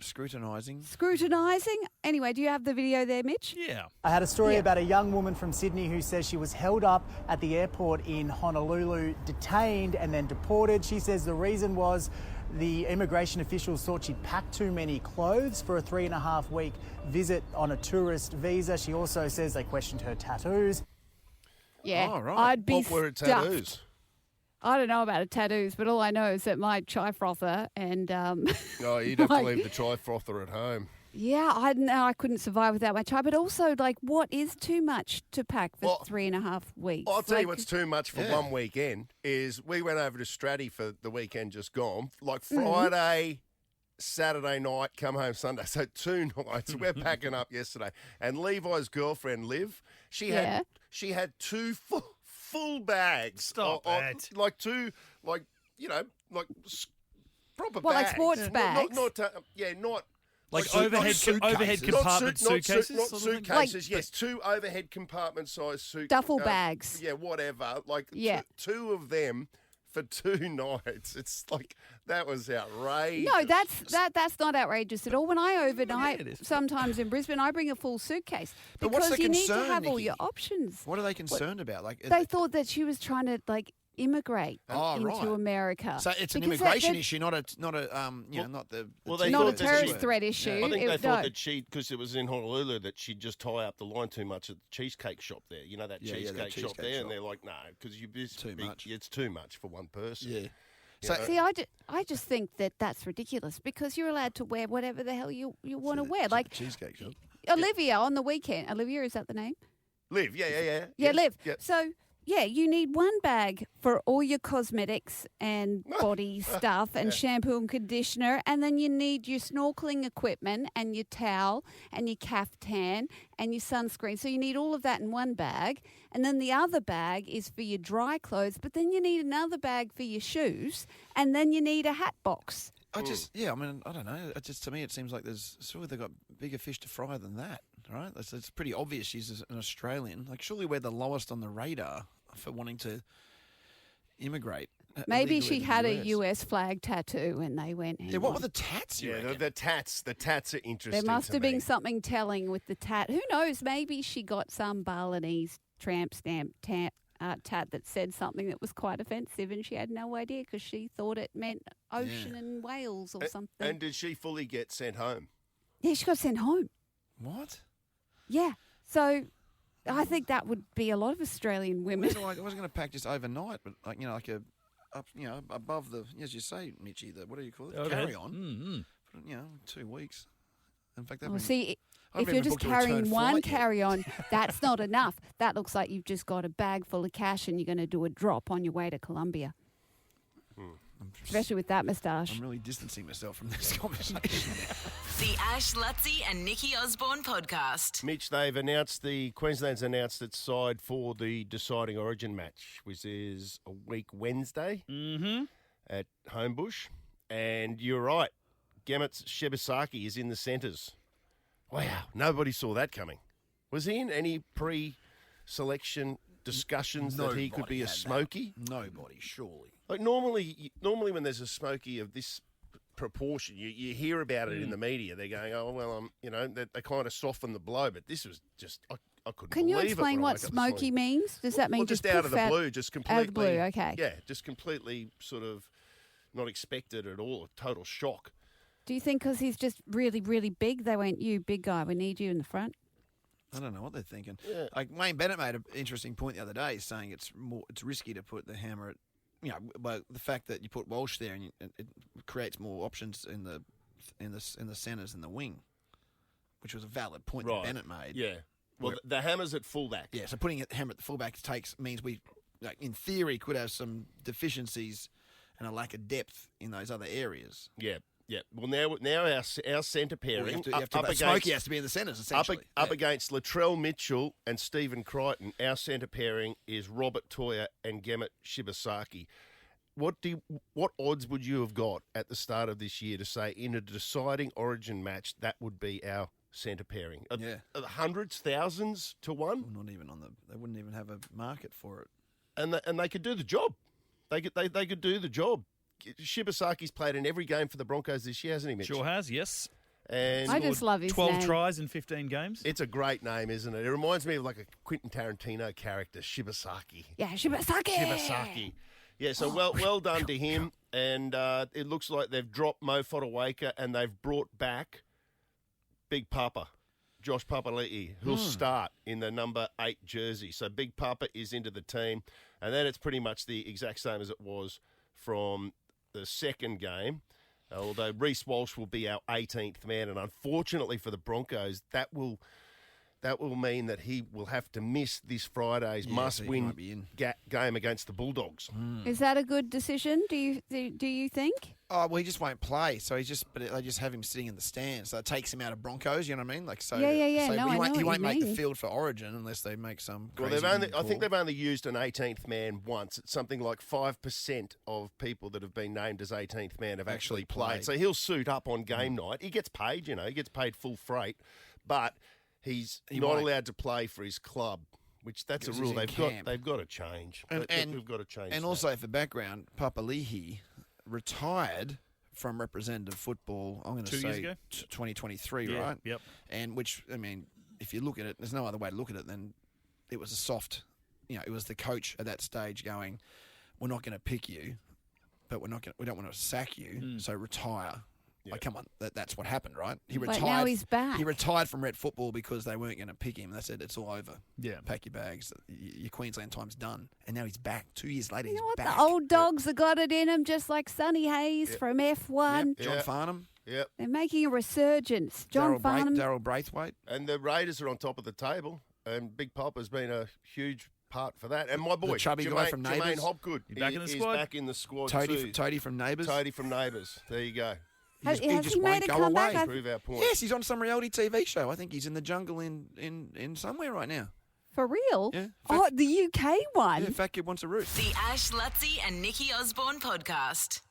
[SPEAKER 4] Scrutinising.
[SPEAKER 3] Scrutinising. Anyway, do you have the video there, Mitch?
[SPEAKER 5] Yeah.
[SPEAKER 15] I had a story about a young woman from Sydney who says she was held up at the airport in Honolulu, detained and then deported. She says the reason was the immigration officials thought she'd packed too many clothes for a 3.5-week visit on a tourist visa. She also says they questioned her tattoos.
[SPEAKER 3] Yeah,
[SPEAKER 2] Oh, right.
[SPEAKER 3] I'd be
[SPEAKER 2] What were her
[SPEAKER 3] stuffed.
[SPEAKER 2] tattoos?
[SPEAKER 3] I don't know about her tattoos, but all I know is that my chai frother and
[SPEAKER 2] Oh, you'd have to leave the chai frother at home.
[SPEAKER 3] yeah, I know I couldn't survive without my chai. But also, like, what is too much to pack for 3.5 weeks?
[SPEAKER 2] I'll tell you
[SPEAKER 3] Like,
[SPEAKER 2] what's too much for one weekend is we went over to Stratty for the weekend just gone. Like Friday, Saturday night, come home Sunday. So 2 nights. We're packing up yesterday. And Levi's girlfriend, Liv, she had 2 full bags.
[SPEAKER 5] Stop it.
[SPEAKER 2] Like 2, like, you know, like proper
[SPEAKER 3] What, like
[SPEAKER 2] bags.
[SPEAKER 3] sports bags?
[SPEAKER 2] Not
[SPEAKER 5] Like overhead compartment suitcases?
[SPEAKER 2] Not
[SPEAKER 5] sort of thing?
[SPEAKER 2] suitcases, yes. 2 overhead compartment size suitcases.
[SPEAKER 3] Duffel bags.
[SPEAKER 2] Yeah, whatever. Like
[SPEAKER 3] Yeah.
[SPEAKER 2] two of them for 2 nights. It's like, that was outrageous.
[SPEAKER 3] No, that's not outrageous at all. When I overnight, sometimes in Brisbane, I bring a full suitcase
[SPEAKER 4] But what's
[SPEAKER 3] because
[SPEAKER 4] the
[SPEAKER 3] you need
[SPEAKER 4] concern,
[SPEAKER 3] to have all
[SPEAKER 4] Nikki?
[SPEAKER 3] your options.
[SPEAKER 4] What are they concerned about? Like
[SPEAKER 3] They thought that she was trying to immigrate into
[SPEAKER 4] right.
[SPEAKER 3] America.
[SPEAKER 4] So it's an
[SPEAKER 3] Because
[SPEAKER 4] immigration
[SPEAKER 3] that-
[SPEAKER 4] issue, not a not the.
[SPEAKER 2] Well,
[SPEAKER 4] the
[SPEAKER 2] they
[SPEAKER 3] Not
[SPEAKER 2] thought
[SPEAKER 3] a
[SPEAKER 2] that
[SPEAKER 3] terrorist threat issue.
[SPEAKER 2] I think they thought
[SPEAKER 3] no.
[SPEAKER 2] that because it was in Honolulu, that she'd just tie up the line too much at the cheesecake shop there. You know that
[SPEAKER 4] Yeah,
[SPEAKER 2] cheesecake,
[SPEAKER 4] that
[SPEAKER 2] shop
[SPEAKER 4] cheesecake
[SPEAKER 2] there,
[SPEAKER 4] shop.
[SPEAKER 2] and they're like, no, because
[SPEAKER 4] Too much.
[SPEAKER 2] It's too much for one person.
[SPEAKER 4] Yeah.
[SPEAKER 2] You
[SPEAKER 4] So
[SPEAKER 2] know?
[SPEAKER 3] See, I just think that that's ridiculous because you're allowed to wear whatever the hell you want to wear. Like
[SPEAKER 4] cheesecake shop.
[SPEAKER 3] Olivia on the weekend. Olivia, is that the name?
[SPEAKER 2] Liv, yeah.
[SPEAKER 3] Yeah,
[SPEAKER 2] Yes,
[SPEAKER 3] Liv.
[SPEAKER 2] yeah.
[SPEAKER 3] So, yeah, you need one bag for all your cosmetics and body stuff and shampoo and conditioner. And then you need your snorkeling equipment and your towel and your caftan and your sunscreen. So you need all of that in one bag. And then the other bag is for your dry clothes. But then you need another bag for your shoes. And then you need a hat box.
[SPEAKER 4] I mean, I don't know. It just, to me, it seems like surely they've got bigger fish to fry than that, right? It's pretty obvious she's an Australian. Like, surely we're the lowest on the radar for wanting to immigrate.
[SPEAKER 3] Maybe
[SPEAKER 4] illegally
[SPEAKER 3] she
[SPEAKER 4] to
[SPEAKER 3] had
[SPEAKER 4] the
[SPEAKER 3] a US flag tattoo and they went.
[SPEAKER 4] Yeah, what were the tats? You
[SPEAKER 2] Yeah,
[SPEAKER 4] reckon?
[SPEAKER 2] the tats are interesting.
[SPEAKER 3] There must
[SPEAKER 2] to
[SPEAKER 3] have
[SPEAKER 2] me.
[SPEAKER 3] been something telling with the tat. Who knows? Maybe she got some Balinese tramp stamp tat that said something that was quite offensive and she had no idea because she thought it meant ocean in Wales or something.
[SPEAKER 2] And did she fully get sent home?
[SPEAKER 3] Yeah, she got sent home.
[SPEAKER 4] What?
[SPEAKER 3] Yeah. So I think that would be a lot of Australian women.
[SPEAKER 4] I wasn't going to pack just overnight, but above the, as you say, Mitchie, what do you call it?
[SPEAKER 5] Okay.
[SPEAKER 4] Carry on.
[SPEAKER 5] Mm-hmm.
[SPEAKER 4] 2 weeks. In fact,
[SPEAKER 3] Well, see,
[SPEAKER 4] I've
[SPEAKER 3] if you're
[SPEAKER 4] even
[SPEAKER 3] just
[SPEAKER 4] booked a return
[SPEAKER 3] carrying one
[SPEAKER 4] flight yet.
[SPEAKER 3] carry-on, that's not enough. That looks like you've just got a bag full of cash and you're going to do a drop on your way to Colombia. Especially with that moustache.
[SPEAKER 4] I'm really distancing myself from this conversation.
[SPEAKER 1] The Ash, Luttsy and Nikki Osborne podcast.
[SPEAKER 2] Mitch, Queensland's announced its side for the deciding Origin match, which is a week Wednesday at Homebush. And you're right, Gemmet Shibasaki is in the centres. Wow, nobody saw that coming. Was he in any pre-selection discussions that he could be a smoky?
[SPEAKER 4] Nobody, surely.
[SPEAKER 2] Like normally when there's a smoky of this proportion, you hear about it in the media. They're going, oh well, they kind of soften the blow, but this was just I couldn't.
[SPEAKER 3] Can you
[SPEAKER 2] believe it
[SPEAKER 3] explain
[SPEAKER 2] when I
[SPEAKER 3] what
[SPEAKER 2] woke up this
[SPEAKER 3] smoky
[SPEAKER 2] morning.
[SPEAKER 3] means? Does that mean
[SPEAKER 2] Well, just out of the
[SPEAKER 3] poof
[SPEAKER 2] blue, just completely
[SPEAKER 3] out of the blue? Okay.
[SPEAKER 2] Yeah, just completely sort of not expected at all. A total shock.
[SPEAKER 3] Do you think because he's just really, really big, they went, you big guy, we need you in the front?
[SPEAKER 4] I don't know what they're thinking.
[SPEAKER 2] Yeah.
[SPEAKER 4] Like Wayne Bennett made an interesting point the other day, saying it's risky to put the hammer at, but the fact that you put Walsh there and it creates more options in the centres and the wing, which was a valid point that Bennett made.
[SPEAKER 2] Yeah. Well, the hammer's at fullback.
[SPEAKER 4] Yeah, so putting the hammer at the fullback means we, in theory, could have some deficiencies and a lack of depth in those other areas.
[SPEAKER 2] Yeah. Yeah. Well, now our centre pairing
[SPEAKER 4] Smokey has to be in the centres, essentially.
[SPEAKER 2] Up against Latrell Mitchell and Stephen Crichton, our centre pairing is Robert Toya and Gemmet Shibasaki. What odds would you have got at the start of this year to say in a deciding Origin match that would be our centre pairing.
[SPEAKER 4] Yeah.
[SPEAKER 2] Hundreds, thousands to one.
[SPEAKER 4] Not even on the. They wouldn't even have a market for it.
[SPEAKER 2] And they could do the job. They could do the job. Shibasaki's played in every game for the Broncos this year, hasn't he, Mitch?
[SPEAKER 5] Sure has, yes.
[SPEAKER 2] And
[SPEAKER 3] I just love his
[SPEAKER 5] 12
[SPEAKER 3] name.
[SPEAKER 5] tries in 15 games.
[SPEAKER 2] It's a great name, isn't it? It reminds me of like a Quentin Tarantino character, Shibasaki.
[SPEAKER 3] Yeah, Shibasaki.
[SPEAKER 2] Shibasaki. Yeah, so well done to him. And it looks like they've dropped Mo Fotuaika and they've brought back Big Papa, Josh Papali'i, who'll start in the number 8 jersey. So Big Papa is into the team. And then it's pretty much the exact same as it was from the second game. Although Reece Walsh will be our 18th man, and unfortunately for the Broncos, that will mean that he will have to miss this Friday's must-win game against the Bulldogs.
[SPEAKER 3] Is that a good decision? Do you think?
[SPEAKER 4] Oh well, he just won't play, so but they just have him sitting in the stands, so it takes him out of Broncos. You know what I mean? Like so.
[SPEAKER 3] Yeah.
[SPEAKER 4] So
[SPEAKER 3] No,
[SPEAKER 4] he
[SPEAKER 3] I
[SPEAKER 4] won't,
[SPEAKER 3] know
[SPEAKER 4] he
[SPEAKER 3] what
[SPEAKER 4] won't
[SPEAKER 3] you
[SPEAKER 4] make the
[SPEAKER 3] mean.
[SPEAKER 4] field for Origin unless they make some.
[SPEAKER 2] Well,
[SPEAKER 4] Crazy
[SPEAKER 2] I think they've only used an 18th man once. It's something like 5% of people that have been named as 18th man have actually played. So he'll suit up on game night. He gets paid, he gets paid full freight, but he's not allowed to play for his club. Which that's a
[SPEAKER 4] Because
[SPEAKER 2] rule
[SPEAKER 4] he's in
[SPEAKER 2] they've got to change. We've got to change.
[SPEAKER 4] And
[SPEAKER 2] that.
[SPEAKER 4] also for background, Papali'i retired from representative football. I'm going to
[SPEAKER 5] 2 years
[SPEAKER 4] say
[SPEAKER 5] ago?
[SPEAKER 4] 2023,
[SPEAKER 5] Yeah,
[SPEAKER 4] right?
[SPEAKER 5] yep.
[SPEAKER 4] And which I mean, if you look at it, there's no other way to look at it than it was a soft. It was the coach at that stage going, "We're not going to pick you, but we don't want to sack you, so retire." Like, come on, that's what happened, right? He
[SPEAKER 3] But
[SPEAKER 4] retired.
[SPEAKER 3] now he's back.
[SPEAKER 4] He retired from red football because they weren't going to pick him. They said it's all over.
[SPEAKER 5] Yeah,
[SPEAKER 4] pack your bags. Your Queensland time's done. And now he's back. 2 years later,
[SPEAKER 3] You know
[SPEAKER 4] he's
[SPEAKER 3] what?
[SPEAKER 4] back.
[SPEAKER 3] The old dogs have got it in them, just like Sonny Hayes from F1.
[SPEAKER 4] John Farnham.
[SPEAKER 2] Yep.
[SPEAKER 3] They're making a resurgence. John Farnham.
[SPEAKER 4] Daryl Braithwaite.
[SPEAKER 2] And the Raiders are on top of the table, and Big Papa's been a huge part for that. And my boy,
[SPEAKER 4] The chubby guy from
[SPEAKER 2] Jermaine
[SPEAKER 4] Neighbours.
[SPEAKER 2] Hopgood,
[SPEAKER 5] He's back in the
[SPEAKER 2] is
[SPEAKER 5] squad.
[SPEAKER 2] back in the squad
[SPEAKER 4] Toady from Neighbours.
[SPEAKER 2] Toady from Neighbours. There you go.
[SPEAKER 3] Has
[SPEAKER 4] He
[SPEAKER 3] he
[SPEAKER 4] just
[SPEAKER 3] made
[SPEAKER 4] won't
[SPEAKER 3] a
[SPEAKER 4] go
[SPEAKER 3] comeback?
[SPEAKER 4] away.
[SPEAKER 2] Prove our point.
[SPEAKER 4] Yes, he's on some reality TV show. I think he's in the jungle in somewhere right now.
[SPEAKER 3] For real?
[SPEAKER 4] Yeah.
[SPEAKER 3] Oh, the UK one.
[SPEAKER 4] Yeah, Fat Kid Wants a Root.
[SPEAKER 1] The Ash, Luttsy and Nikki Osborne podcast.